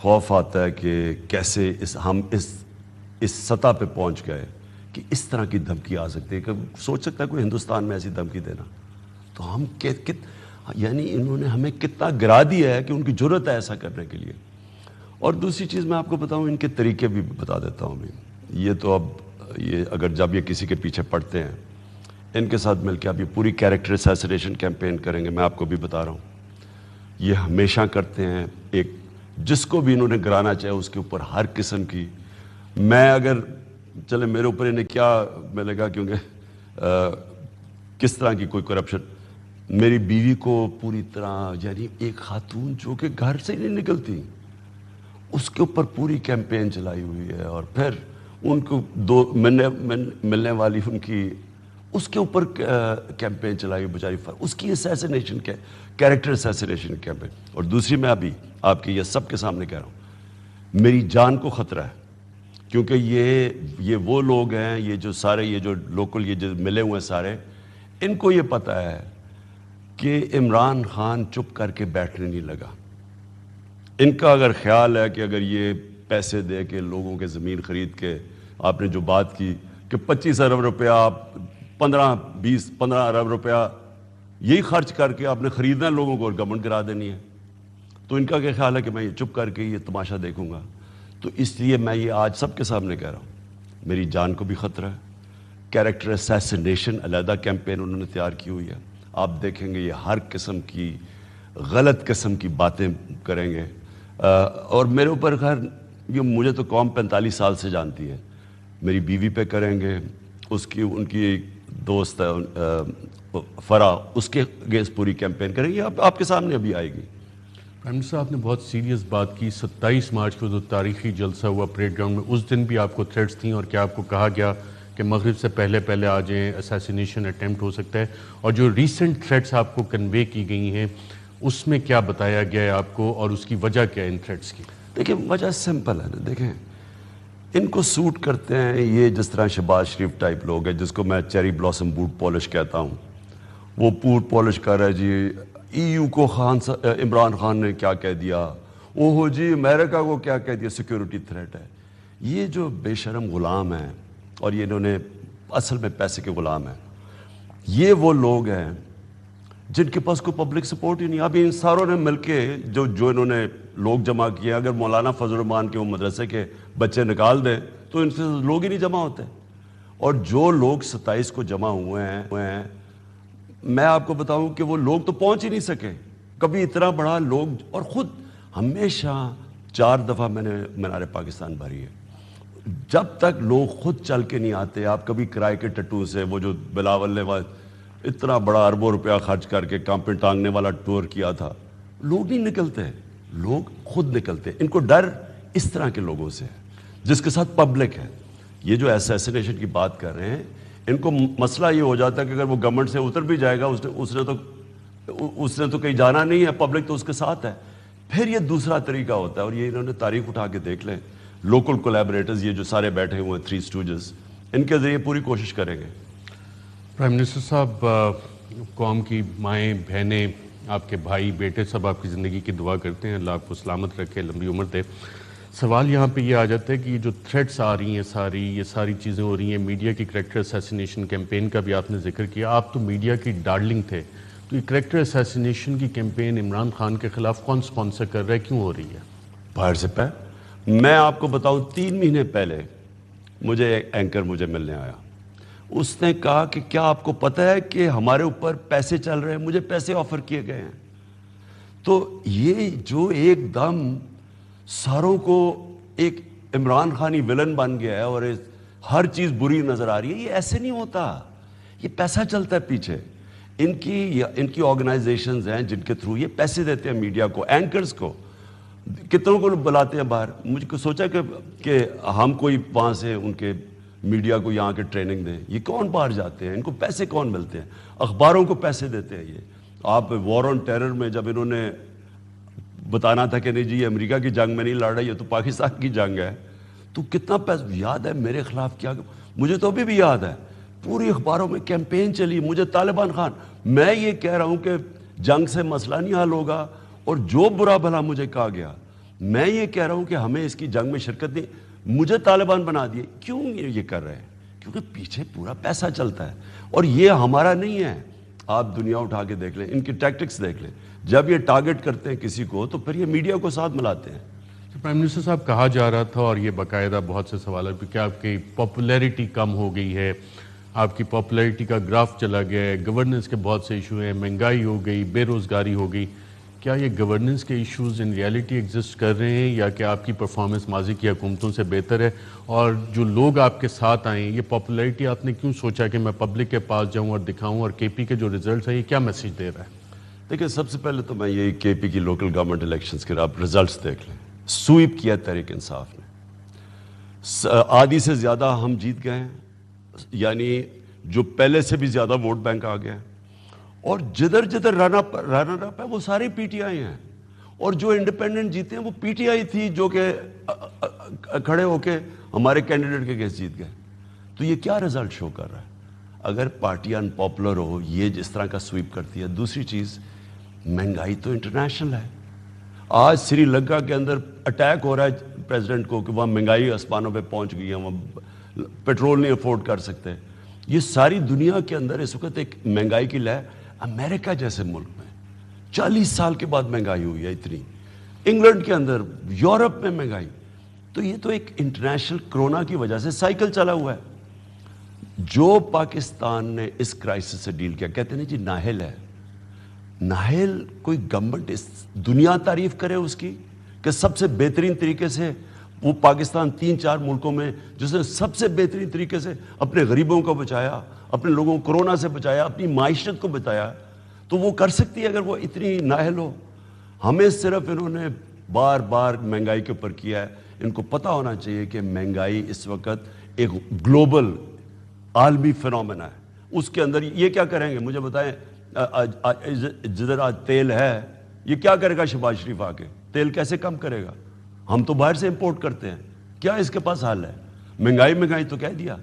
خوف آتا ہے کہ کیسے ہم اس سطح پہ پہنچ گئے کہ اس طرح کی دھمکی آ سکتی ہے. کہ سوچ سکتا ہے کوئی ہندوستان میں ایسی دھمکی دینا؟ تو ہم یعنی انہوں نے ہمیں کتنا گرا دیا ہے کہ ان کی جرت ہے ایسا کرنے کے لیے. اور دوسری چیز میں آپ کو بتاؤں, ان کے طریقے بھی بتا دیتا ہوں میں. یہ تو اب یہ اگر جب یہ کسی کے پیچھے پڑتے ہیں, ان کے ساتھ مل کے آپ یہ پوری کیریکٹر اسیسینیشن کیمپین کریں گے. میں آپ کو بھی بتا رہا ہوں, یہ ہمیشہ کرتے ہیں. ایک جس کو بھی انہوں نے گرانا چاہے اس کے اوپر ہر قسم کی, میں اگر چلے میرے اوپر انہیں کیا ملے گا, کیونکہ کس طرح کی کوئی کرپشن, میری بیوی کو پوری طرح, یعنی ایک خاتون جو کہ گھر سے ہی نہیں نکلتی, اس کے اوپر پوری کیمپین چلائی ہوئی ہے. اور پھر ان کو ملنے والی ان کی اس کے اوپر کیمپین چلائی ہوئی بیچاری, اس کی اسیسینیشن کیریکٹر اسیسینیشن کیمپین. اور دوسری میں ابھی آپ کے یہ سب کے سامنے کہہ رہا ہوں, میری جان کو خطرہ ہے, کیونکہ یہ وہ لوگ ہیں, یہ جو سارے یہ جو لوکل یہ جو ملے ہوئے سارے, ان کو یہ پتہ ہے کہ عمران خان چپ کر کے بیٹھنے نہیں لگا. ان کا اگر خیال ہے کہ اگر یہ پیسے دے کے لوگوں کے زمین خرید کے, آپ نے جو بات کی کہ 25 ارب روپیہ آپ 15 ارب روپیہ یہی خرچ کر کے آپ نے خریدنا ہے لوگوں کو اور گورنمنٹ گرا دینی ہے, تو ان کا کیا خیال ہے کہ میں یہ چپ کر کے یہ تماشا دیکھوں گا. تو اس لیے میں یہ آج سب کے سامنے کہہ رہا ہوں, میری جان کو بھی خطرہ ہے. کیریکٹر اسیسینیشن علیحدہ کیمپین انہوں نے تیار کی ہوئی ہے. آپ دیکھیں گے یہ ہر قسم کی غلط قسم کی باتیں کریں گے. اور میرے اوپر خیر یہ مجھے تو قوم 45 سال سے جانتی ہے, میری بیوی پہ کریں گے, ان کی دوست ہے فرا, اس کے اگینسٹ پوری کیمپین کریں گے. آپ کے سامنے ابھی آئے گی. پرائم منسٹر صاحب نے بہت سیریس بات کی. 27 مارچ کو جو تاریخی جلسہ ہوا پریڈ گراؤنڈ میں, اس دن بھی آپ کو تھریٹس تھیں, اور کیا آپ کو کہا گیا کہ مغرب سے پہلے آ جائیں, اسیسینیشن اٹیمپٹ ہو سکتا ہے. اور جو ریسنٹ تھریٹس آپ کو کنوے کی گئی ہیں, اس میں کیا بتایا گیا ہے آپ کو, اور اس کی وجہ کیا ہے ان تھریٹس کی؟ دیکھیں وجہ سمپل ہے نا. دیکھیں ان کو سوٹ کرتے ہیں یہ جس طرح شہباز شریف ٹائپ لوگ ہیں, جس کو میں چیری بلاسم بوٹ پالش کہتا ہوں. وہ بوٹ پالش کر رہا ہے جی, ای یو کو عمران خان نے کیا کہہ دیا, اوہو جی امریکہ کو کیا کہہ دیا, سیکیورٹی تھریٹ ہے. یہ جو بے شرم غلام ہیں, اور یہ انہوں نے اصل میں پیسے کے غلام ہیں, یہ وہ لوگ ہیں جن کے پاس کوئی پبلک سپورٹ ہی نہیں. ابھی ان ساروں نے مل کے جو انہوں نے لوگ جمع کیے, اگر مولانا فضل الرحمان کے وہ مدرسے کے بچے نکال دیں تو ان سے لوگ ہی نہیں جمع ہوتے. اور جو لوگ 27 کو جمع ہوئے ہیں, میں آپ کو بتاؤں کہ وہ لوگ تو پہنچ ہی نہیں سکے کبھی اتنا بڑا لوگ. اور خود ہمیشہ 4 دفعہ میں نے مینار پاکستان بھری ہے. جب تک لوگ خود چل کے نہیں آتے, آپ کبھی کرائے کے ٹٹو سے, وہ جو بلاول نے اتنا بڑا اربوں روپیہ خرچ کر کے کانپیں ٹانگنے والا ٹور کیا تھا, لوگ نہیں نکلتے, لوگ خود نکلتے. ان کو ڈر اس طرح کے لوگوں سے ہے جس کے ساتھ پبلک ہے. یہ جو اسیسینیشن کی بات کر رہے ہیں, ان کو مسئلہ یہ ہو جاتا ہے کہ اگر وہ گورنمنٹ سے اتر بھی جائے گا, اس نے تو کہیں جانا نہیں ہے, پبلک تو اس کے ساتھ ہے. پھر یہ دوسرا طریقہ ہوتا ہے, اور یہ انہوں نے تاریخ اٹھا کے دیکھ لیں. لوکل کولیبریٹرز یہ جو سارے بیٹھے ہوئے ہیں 3 اسٹوجز, ان کے ذریعے پوری کوشش کریں گے. پرائم منسٹر صاحب, قوم کی مائیں بہنیں, آپ کے بھائی بیٹے سب آپ کی زندگی کی دعا کرتے ہیں, اللہ آپ کو سلامت رکھے, لمبی عمر دے. سوال یہاں پہ یہ آ جاتا ہے کہ یہ جو تھریٹس آ رہی ہیں یہ ساری چیزیں ہو رہی ہیں, میڈیا کی کریکٹر اسیسینیشن کیمپین کا بھی آپ نے ذکر کیا, آپ تو میڈیا کی ڈارلنگ تھے, تو یہ کریکٹر اسیسینیشن کی کیمپین عمران خان کے خلاف کون سپانسر کر رہا ہے, کیوں ہو رہی ہے؟ باہر سے میں آپ کو بتاؤں 3 مہینے پہلے مجھے ایک اینکر مجھے ملنے آیا. اس نے کہا کہ کیا آپ کو پتہ ہے کہ ہمارے اوپر پیسے چل رہے ہیں, مجھے پیسے آفر کیے گئے ہیں. تو یہ جو ایک دم ساروں کو ایک عمران خانی ولن بن گیا ہے اور ہر چیز بری نظر آ رہی ہے, یہ ایسے نہیں ہوتا. یہ پیسہ چلتا ہے پیچھے. ان کی آرگنائزیشنز ہیں جن کے تھرو یہ پیسے دیتے ہیں میڈیا کو, اینکرز کو, کتنوں کو بلاتے ہیں باہر. مجھ کو سوچا کہ ہم کوئی وہاں سے ان کے میڈیا کو یہاں کے ٹریننگ دیں. یہ کون باہر جاتے ہیں؟ ان کو پیسے کون ملتے ہیں؟ اخباروں کو پیسے دیتے ہیں یہ. آپ وار آن ٹیرر میں جب انہوں نے بتانا تھا کہ نہیں جی یہ امریکہ کی جنگ میں نہیں لڑ رہا، یہ تو پاکستان کی جنگ ہے، تو کتنا پیسہ یاد ہے میرے خلاف کیا. مجھے تو ابھی بھی یاد ہے پوری اخباروں میں کیمپین چلی. مجھے طالبان خان، میں یہ کہہ رہا ہوں کہ جنگ سے مسئلہ نہیں حل ہوگا، اور جو برا بھلا مجھے کہا گیا، میں یہ کہہ رہا ہوں کہ ہمیں اس کی جنگ میں شرکت نہیں. مجھے طالبان بنا دیے. کیوں یہ کر رہے ہیں؟ کیونکہ پیچھے پورا پیسہ چلتا ہے، اور یہ ہمارا نہیں ہے. آپ دنیا اٹھا کے دیکھ لیں، ان کی ٹیکٹکس دیکھ لیں. جب یہ ٹارگٹ کرتے ہیں کسی کو تو پھر یہ میڈیا کو ساتھ ملاتے ہیں. پرائم منسٹر صاحب، کہا جا رہا تھا، اور یہ باقاعدہ بہت سے سوالات پہ، کہ آپ کی پاپولیرٹی کم ہو گئی ہے، آپ کی پاپولیرٹی کا گراف چلا گیا ہے، گورننس کے بہت سے ایشو ہیں، مہنگائی ہو گئی، بے روزگاری ہو گئی. کیا یہ گورننس کے ایشوز ان ریالٹی ایگزسٹ کر رہے ہیں، یا کہ آپ کی پرفارمنس ماضی کی حکومتوں سے بہتر ہے؟ اور جو لوگ آپ کے ساتھ آئیں، یہ پاپولیرٹی آپ نے کیوں سوچا کہ میں پبلک کے پاس جاؤں اور دکھاؤں؟ اور کے پی کے جو ریزلٹس ہیں، یہ کیا میسیج دے رہا ہے؟ دیکھیں، سب سے پہلے تو میں یہ کے پی کی لوکل گورنمنٹ الیکشنز کے آپ رزلٹس دیکھ لیں. سویپ کیا تحریک انصاف نے، آدھی سے زیادہ ہم جیت گئے ہیں، یعنی جو پہلے سے بھی زیادہ ووٹ بینک آ گیا ہے. اور جدھر جدھر رنر اپ ہے وہ سارے پی ٹی آئی ہیں، اور جو انڈیپینڈنٹ جیتے ہیں وہ پی ٹی آئی تھی جو کہ کھڑے ہو کے ہمارے کینڈیڈیٹ کے کیس جیت گئے. تو یہ کیا رزلٹ شو کر رہا ہے؟ اگر پارٹی ان پاپولر ہو، یہ جس طرح کا سویپ کرتی ہے. دوسری چیز، مہنگائی تو انٹرنیشنل ہے. آج سری لنکا کے اندر اٹیک ہو رہا ہے پریزیڈنٹ کو کہ وہاں مہنگائی آسمانوں پہ پہنچ گئی ہے، وہاں پیٹرول نہیں افورڈ کر سکتے. یہ ساری دنیا کے اندر اس وقت ایک مہنگائی کی لہر. امریکہ جیسے ملک میں 40 سال کے بعد مہنگائی ہوئی ہے اتنی. انگلینڈ کے اندر، یورپ میں مہنگائی. تو یہ تو ایک انٹرنیشنل کرونا کی وجہ سے سائیکل چلا ہوا ہے. جو پاکستان نے اس کرائسس سے ڈیل کیا، کہتے ہیں جی نااہل ہے. نااہل کوئی گورنمنٹ اس دنیا تعریف کرے اس کی کہ سب سے بہترین طریقے سے وہ پاکستان 3-4 ملکوں میں جس نے سب سے بہترین طریقے سے اپنے غریبوں کو بچایا، اپنے لوگوں کو کورونا سے بچایا، اپنی معیشت کو بچایا، تو وہ کر سکتی ہے اگر وہ اتنی نااہل ہو. ہمیں صرف انہوں نے بار بار مہنگائی کے اوپر کیا ہے. ان کو پتہ ہونا چاہیے کہ مہنگائی اس وقت ایک گلوبل عالمی فنومینا ہے. اس کے اندر یہ کیا کریں گے مجھے بتائیں. جدھر آج تیل ہے، یہ کیا کرے گا شہباز شریف آ کے؟ تیل کیسے کم کرے گا؟ ہم تو باہر سے امپورٹ کرتے ہیں. کیا اس کے پاس حل ہے؟ مہنگائی تو کہہ دیا.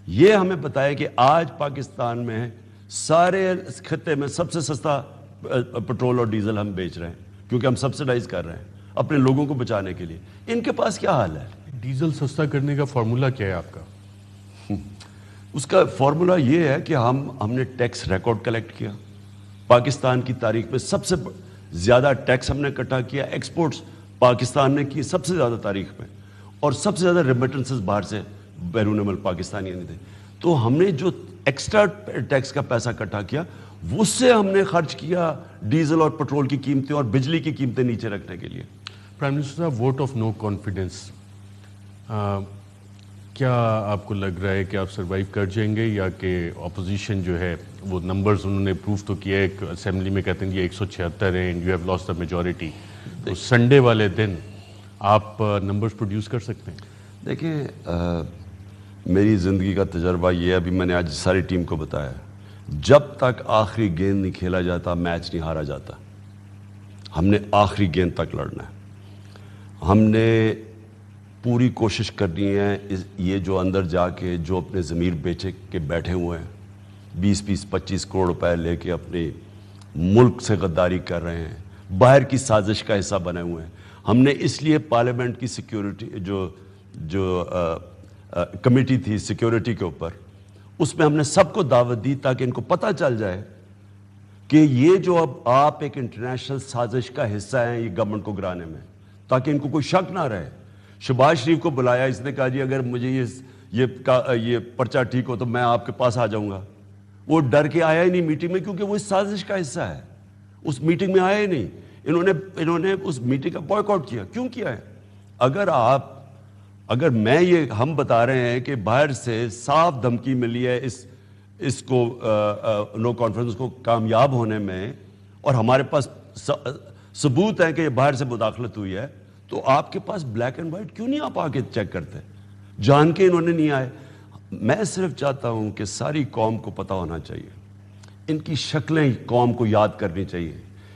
یہ ہمیں بتایا کہ آج پاکستان میں سارے خطے میں سب سے سستا پٹرول اور ڈیزل ہم بیچ رہے ہیں، کیونکہ ہم سبسڈائز کر رہے ہیں اپنے لوگوں کو بچانے کے لیے. ان کے پاس کیا حل ہے؟ ڈیزل سستا کرنے کا فارمولا کیا ہے آپ کا؟ اس کا فارمولا یہ ہے کہ ہم نے ٹیکس ریکارڈ کلیکٹ کیا. پاکستان کی تاریخ میں سب سے زیادہ ٹیکس ہم نے اکٹھا کیا. ایکسپورٹس پاکستان نے کی سب سے زیادہ تاریخ میں، اور سب سے زیادہ ریمیٹنسز باہر سے بیرون ملک پاکستانی نہیں تھے. تو ہم نے جو ایکسٹرا ٹیکس کا پیسہ اکٹھا کیا، اس سے ہم نے خرچ کیا ڈیزل اور پٹرول کی قیمتیں اور بجلی کی قیمتیں نیچے رکھنے کے لیے. پرائم منسٹر صاحب، ووٹ آف نو کانفیڈنس، کیا آپ کو لگ رہا ہے کہ آپ سروائیو کر جائیں گے، یا کہ اپوزیشن جو ہے وہ نمبرز انہوں نے پروف تو کیا ہے، اسمبلی میں کہتے ہیں یہ 176 ہیں، and you have lost the majority. تو سنڈے والے دن آپ نمبرز پروڈیوس کر سکتے ہیں؟ دیکھیں، میری زندگی کا تجربہ یہ ہے، ابھی میں نے آج ساری ٹیم کو بتایا، جب تک آخری گیند نہیں کھیلا جاتا میچ نہیں ہارا جاتا. ہم نے آخری گیند تک لڑنا ہے. ہم نے پوری کوشش کرنی ہے. یہ جو اندر جا کے جو اپنے ضمیر بیچے کے بیٹھے ہوئے ہیں، 20-25 کروڑ روپے لے کے اپنے ملک سے غداری کر رہے ہیں، باہر کی سازش کا حصہ بنے ہوئے ہیں. ہم نے اس لیے پارلیمنٹ کی سیکیورٹی جو کمیٹی تھی سیکیورٹی کے اوپر، اس میں ہم نے سب کو دعوت دی تاکہ ان کو پتہ چل جائے کہ یہ جو اب آپ ایک انٹرنیشنل سازش کا حصہ ہیں یہ گورنمنٹ کو گرانے میں، تاکہ ان کو کوئی شک نہ رہے. شہباز شریف کو بلایا، اس نے کہا جی اگر مجھے یہ پرچہ ٹھیک ہو تو میں آپ کے پاس آ جاؤں گا. وہ ڈر کے آیا ہی نہیں میٹنگ میں، کیونکہ وہ اس سازش کا حصہ ہے. اس میٹنگ میں آیا ہی نہیں. انہوں نے اس میٹنگ کا بوائک آؤٹ کیا. کیوں کیا ہے؟ اگر ہم بتا رہے ہیں کہ باہر سے صاف دھمکی ملی ہے اس کو نو کانفرنس کو کامیاب ہونے میں، اور ہمارے پاس ثبوت ہے کہ یہ باہر سے مداخلت ہوئی ہے، تو آپ کے پاس بلیک اینڈ وائٹ کیوں نہیں آپ آ کے چیک کرتے؟ جان کے انہوں نے نہیں آئے. میں صرف چاہتا ہوں کہ ساری قوم کو پتہ ہونا چاہیے، ان کی شکلیں قوم کو یاد کرنی چاہیے.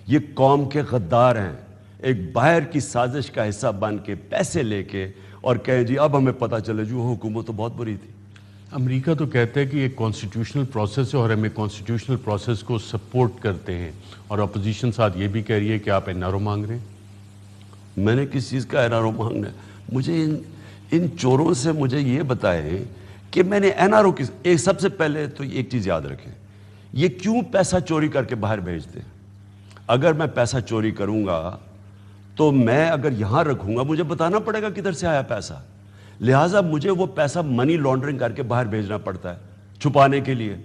یہ قوم کے غدار ہیں، ایک باہر کی سازش کا حصہ بن کے پیسے لے کے اور کہیں جی اب ہمیں پتہ چلے جو حکومت تو بہت بری تھی. امریکہ تو کہتا ہے کہ یہ کانسٹیٹیوشنل پروسیس ہے اور ہم کانسٹیٹیوشنل پروسیس کو سپورٹ کرتے ہیں، اور اپوزیشن ساتھ یہ بھی کہہ رہی ہے کہ آپ این آر او مانگ رہے ہیں. میں نے کس چیز کا این آر او مانگنا ہے؟ مجھے ان چوروں سے مجھے یہ بتائیں کہ میں نے این آر او کس. ایک سب سے پہلے تو ایک چیز یاد رکھیں، یہ کیوں پیسہ چوری کر کے باہر بھیجتے ہیں؟ اگر میں پیسہ چوری کروں گا تو میں اگر یہاں رکھوں گا مجھے بتانا پڑے گا کدھر سے آیا پیسہ، لہٰذا مجھے وہ پیسہ منی لانڈرنگ کر کے باہر بھیجنا پڑتا ہے چھپانے کے لیے.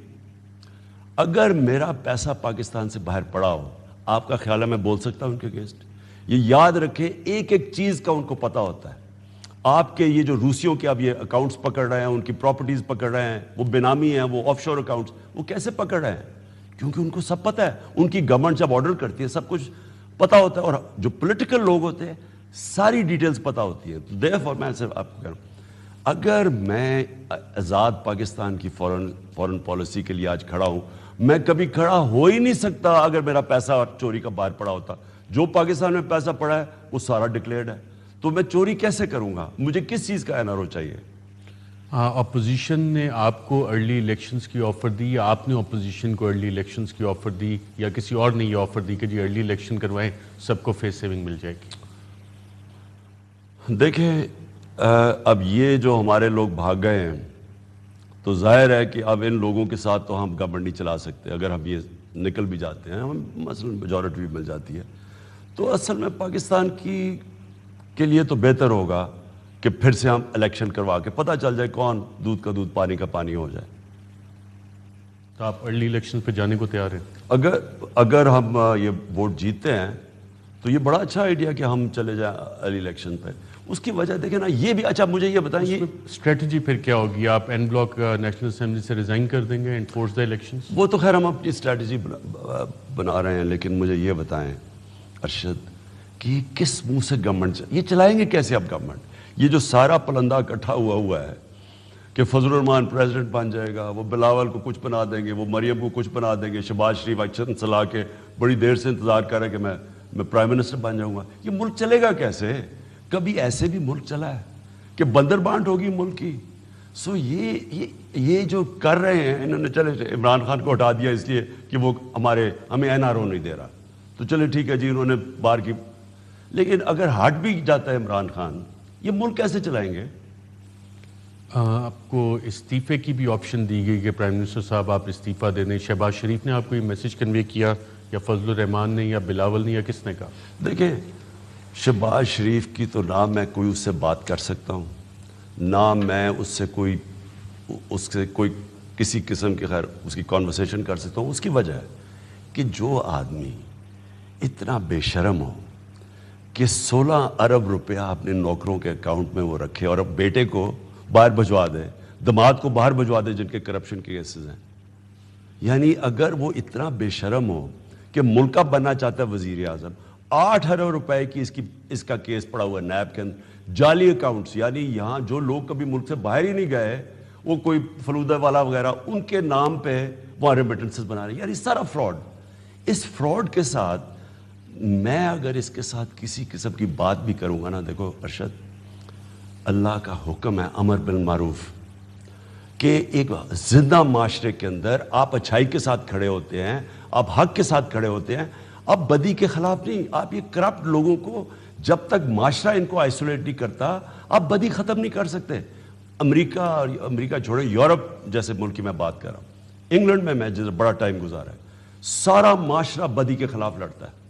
اگر میرا پیسہ پاکستان سے باہر پڑا ہو، آپ کا خیال ہے میں بول سکتا ہوں ان کے اگینسٹ؟ یہ یاد رکھیں، ایک ایک چیز کا ان کو پتہ ہوتا ہے. آپ کے یہ جو روسیوں کے اب یہ اکاؤنٹس پکڑ رہے ہیں، ان کی پراپرٹیز پکڑ رہے ہیں، وہ بینامی ہیں، وہ آف شور اکاؤنٹس، وہ کیسے پکڑ رہے ہیں؟ کیونکہ ان کو سب پتہ ہے. ان کی گورنمنٹ جب آرڈر کرتی ہے سب کچھ پتہ ہوتا ہے، اور جو پولیٹیکل لوگ ہوتے ہیں ساری ڈیٹیلز پتہ ہوتی ہے. دیرفور میں صرف آپ کو کہہ رہا ہوں، اگر میں آزاد پاکستان کی فورن پالیسی کے لیے آج کھڑا ہوں، میں کبھی کھڑا ہو ہی نہیں سکتا اگر میرا پیسہ چوری کا باہر پڑا ہوتا. جو پاکستان میں پیسہ پڑا ہے وہ سارا ڈکلیئرڈ ہے، تو میں چوری کیسے کروں گا؟ مجھے کس چیز کا این آر او چاہیے؟ اپوزیشن نے آپ کو ارلی الیکشنز کی آفر دی، یا آپ نے اپوزیشن کو ارلی الیکشنز کی آفر دی، یا کسی اور نے یہ آفر دی کہ جی ارلی الیکشن کروائیں سب کو فیس سیونگ مل جائے گی؟ دیکھیں، اب یہ جو ہمارے لوگ بھاگ گئے ہیں تو ظاہر ہے کہ اب ان لوگوں کے ساتھ تو ہم گورنمنٹ نہیں چلا سکتے. اگر ہم یہ نکل بھی جاتے ہیں، ہم مثلا میجورٹی بھی مل جاتی ہے، تو اصل میں پاکستان کے لیے تو بہتر ہوگا کہ پھر سے ہم الیکشن کروا کے پتہ چل جائے کون دودھ کا دودھ پانی کا پانی ہو جائے. تو آپ ارلی الیکشن پہ جانے کو تیار ہیں؟ اگر ہم یہ ووٹ جیتتے ہیں تو یہ بڑا اچھا آئیڈیا کہ ہم چلے جائیں ارلی الیکشن پہ. اس کی وجہ دیکھیں نا، یہ بھی اچھا. مجھے یہ بتائیں، یہ اسٹریٹجی پھر کیا ہوگی؟ آپ این بلاک نیشنل اسمبلی سے ریزائن کر دیں گے اینڈ فورس دا الیکشنز؟ وہ تو خیر ہم اپنی اسٹریٹجی بنا رہے ہیں، لیکن مجھے یہ بتائیں ارشد کہ کس منہ سے گورنمنٹ یہ چلائیں گے کیسے اب گورنمنٹ؟ یہ جو سارا پلندہ اکٹھا ہوا ہے کہ فضل الرحمان پریزیڈنٹ بن جائے گا، وہ بلاول کو کچھ بنا دیں گے، وہ مریم کو کچھ بنا دیں گے، شہباز شریف اکشن چلا کے بڑی دیر سے انتظار کر رہے کہ میں پرائم منسٹر بن جاؤں گا. یہ ملک چلے گا کیسے؟ کبھی ایسے بھی ملک چلا ہے کہ بندر بانٹ ہوگی ملک کی. سو یہ جو کر رہے ہیں انہوں نے، چلے عمران خان کو ہٹا دیا اس لیے کہ وہ ہمیں این آر او نہیں دے رہا، تو چلے ٹھیک ہے جی انہوں نے بار کی. لیکن اگر ہٹ بھی جاتا ہے عمران خان، یہ ملک کیسے چلائیں گے؟ آپ کو استعفے کی بھی آپشن دی گئی کہ پرائم منسٹر صاحب آپ استعفیٰ دے دیں. شہباز شریف نے آپ کو یہ میسج کنوے کیا، یا فضل الرحمان نے، یا بلاول نے، یا کس نے کہا؟ دیکھیں، شہباز شریف کی تو نہ میں کوئی اس سے بات کر سکتا ہوں، نہ میں اس سے کوئی کسی قسم کی خیر اس کی کانورسیشن کر سکتا ہوں. اس کی وجہ ہے کہ جو آدمی اتنا بے شرم ہو کہ 16 ارب روپیہ اپنے نوکروں کے اکاؤنٹ میں وہ رکھے اور اب بیٹے کو باہر بھجوا دے، دماد کو باہر بھجوا دے جن کے کرپشن کے کیسز ہیں. یعنی اگر وہ اتنا بے شرم ہو کہ ملک کا بننا چاہتا ہے وزیر اعظم، 8 ارب روپے کی اس کا کیس پڑا ہوا ہے نیب کے اندر، جعلی اکاؤنٹس. یعنی یہاں جو لوگ کبھی ملک سے باہر ہی نہیں گئے، وہ کوئی فلودہ والا وغیرہ، ان کے نام پہ وہاں ریمیٹنسز بنا رہے ہیں. یعنی سارا فراڈ. اس فراڈ کے ساتھ میں اگر اس کے ساتھ کسی قسم کی بات بھی کروں گا نا، دیکھو ارشد، اللہ کا حکم ہے امر بالمعروف، کہ ایک زندہ معاشرے کے اندر آپ اچھائی کے ساتھ کھڑے ہوتے ہیں، آپ حق کے ساتھ کھڑے ہوتے ہیں، آپ بدی کے خلاف نہیں. آپ یہ کرپٹ لوگوں کو جب تک معاشرہ ان کو آئسولیٹ نہیں کرتا، آپ بدی ختم نہیں کر سکتے. امریکہ چھوڑے، یورپ جیسے ملک کی میں بات کر رہا ہوں، انگلینڈ میں جس بڑا ٹائم گزارا ہے، سارا معاشرہ بدی کے خلاف لڑتا ہے.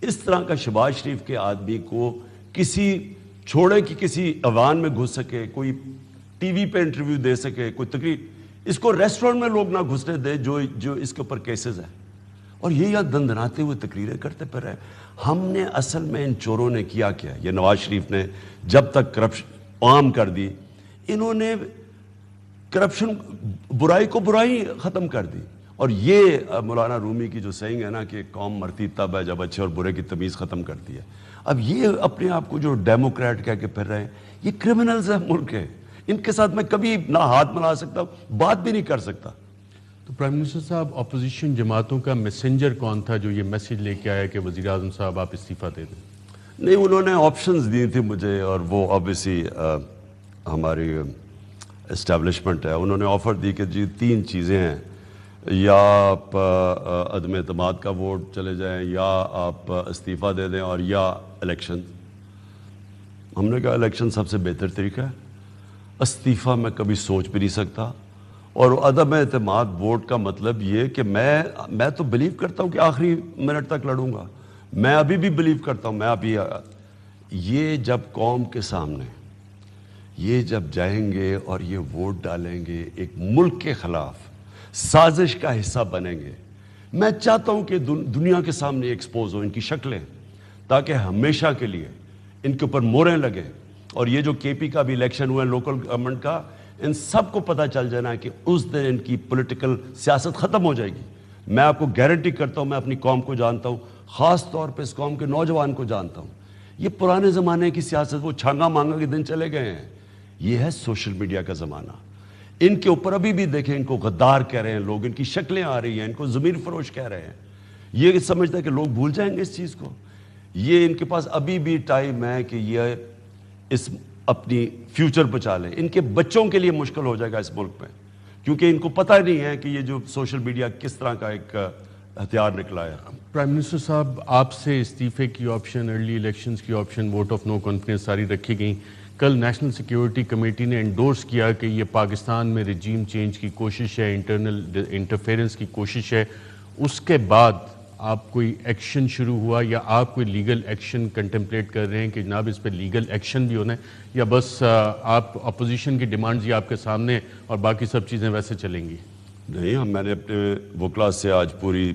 اس طرح کا شہباز شریف کے آدمی کو کسی چھوڑے کہ کسی ایوان میں گھس سکے، کوئی ٹی وی پہ انٹرویو دے سکے، کوئی تقریر، اس کو ریسٹورنٹ میں لوگ نہ گھسنے دے جو اس کے اوپر کیسز ہیں، اور یہ یاد دندناتے ہوئے تقریریں کرتے پھر رہے. ہم نے اصل میں ان چوروں نے کیا یہ نواز شریف نے جب تک کرپشن عام کر دی، انہوں نے کرپشن برائی کو برائی ختم کر دی. اور یہ مولانا رومی کی جو سینگ ہے نا کہ قوم مرتی تب ہے جب اچھے اور برے کی تمیز ختم کرتی ہے. اب یہ اپنے آپ کو جو ڈیموکریٹ کہہ کے پھر رہے ہیں، یہ کرمنلز ہیں ملک کے. ان کے ساتھ میں کبھی نہ ہاتھ ملا سکتا، بات بھی نہیں کر سکتا۔ تو پرائم منسٹر صاحب، اپوزیشن جماعتوں کا میسنجر کون تھا جو یہ میسج لے کے آیا کہ وزیر اعظم صاحب آپ استعفیٰ دے دیں؟ نہیں، انہوں نے آپشنز دی تھی مجھے، اور وہ آبویسلی ہماری اسٹیبلشمنٹ ہے، انہوں نے آفر دی کہ جی 3 چیزیں ہیں، یا آپ عدم اعتماد کا ووٹ چلے جائیں، یا آپ استعفیٰ دے دیں، اور یا الیکشن۔ ہم نے کہا الیکشن سب سے بہتر طریقہ ہے، استعفیٰ میں کبھی سوچ بھی نہیں سکتا، اور عدم اعتماد ووٹ کا مطلب یہ کہ میں تو بلیو کرتا ہوں کہ آخری منٹ تک لڑوں گا، میں ابھی بھی بلیو کرتا ہوں، میں ابھی یہ جب قوم کے سامنے یہ جب جائیں گے اور یہ ووٹ ڈالیں گے، ایک ملک کے خلاف سازش کا حصہ بنیں گے، میں چاہتا ہوں کہ دنیا کے سامنے ایکسپوز ہو ان کی شکلیں، تاکہ ہمیشہ کے لیے ان کے اوپر موریں لگیں، اور یہ جو کے پی کا بھی الیکشن ہوا ہے لوکل گورنمنٹ کا، ان سب کو پتہ چل جانا ہے کہ اس دن ان کی پولیٹیکل سیاست ختم ہو جائے گی۔ میں آپ کو گارنٹی کرتا ہوں، میں اپنی قوم کو جانتا ہوں، خاص طور پہ اس قوم کے نوجوان کو جانتا ہوں، یہ پرانے زمانے کی سیاست، وہ چھانگا مانگا کے دن چلے گئے ہیں، یہ ہے سوشل میڈیا کا زمانہ۔ ان کے اوپر ابھی بھی دیکھیں، ان کو غدار کہہ رہے ہیں لوگ، ان کی شکلیں آ رہی ہیں، ان کو ضمیر فروش کہہ رہے ہیں، یہ سمجھتا ہے کہ لوگ بھول جائیں گے اس چیز کو۔ یہ ان کے پاس ابھی بھی ٹائم ہے کہ یہ اس اپنی فیوچر بچا لیں، ان کے بچوں کے لیے مشکل ہو جائے گا اس ملک میں، کیونکہ ان کو پتہ نہیں ہے کہ یہ جو سوشل میڈیا کس طرح کا ایک ہتھیار نکلا ہے۔ پرائم منسٹر صاحب، آپ سے استعفے کی آپشن، ارلی الیکشنز کی option, vote of no confidence ساری رکھی گئیں۔ کل نیشنل سیکیورٹی کمیٹی نے انڈورس کیا کہ یہ پاکستان میں رجیم چینج کی کوشش ہے، انٹرنل انٹرفیرنس کی کوشش ہے۔ اس کے بعد آپ کوئی ایکشن شروع ہوا، یا آپ کوئی لیگل ایکشن کنٹمپلیٹ کر رہے ہیں کہ جناب اس پہ لیگل ایکشن بھی ہونا ہے، یا بس آپ اپوزیشن کی ڈیمانڈز یہ آپ کے سامنے اور باقی سب چیزیں ویسے چلیں گی؟ نہیں، میں نے اپنے وکلا سے آج پوری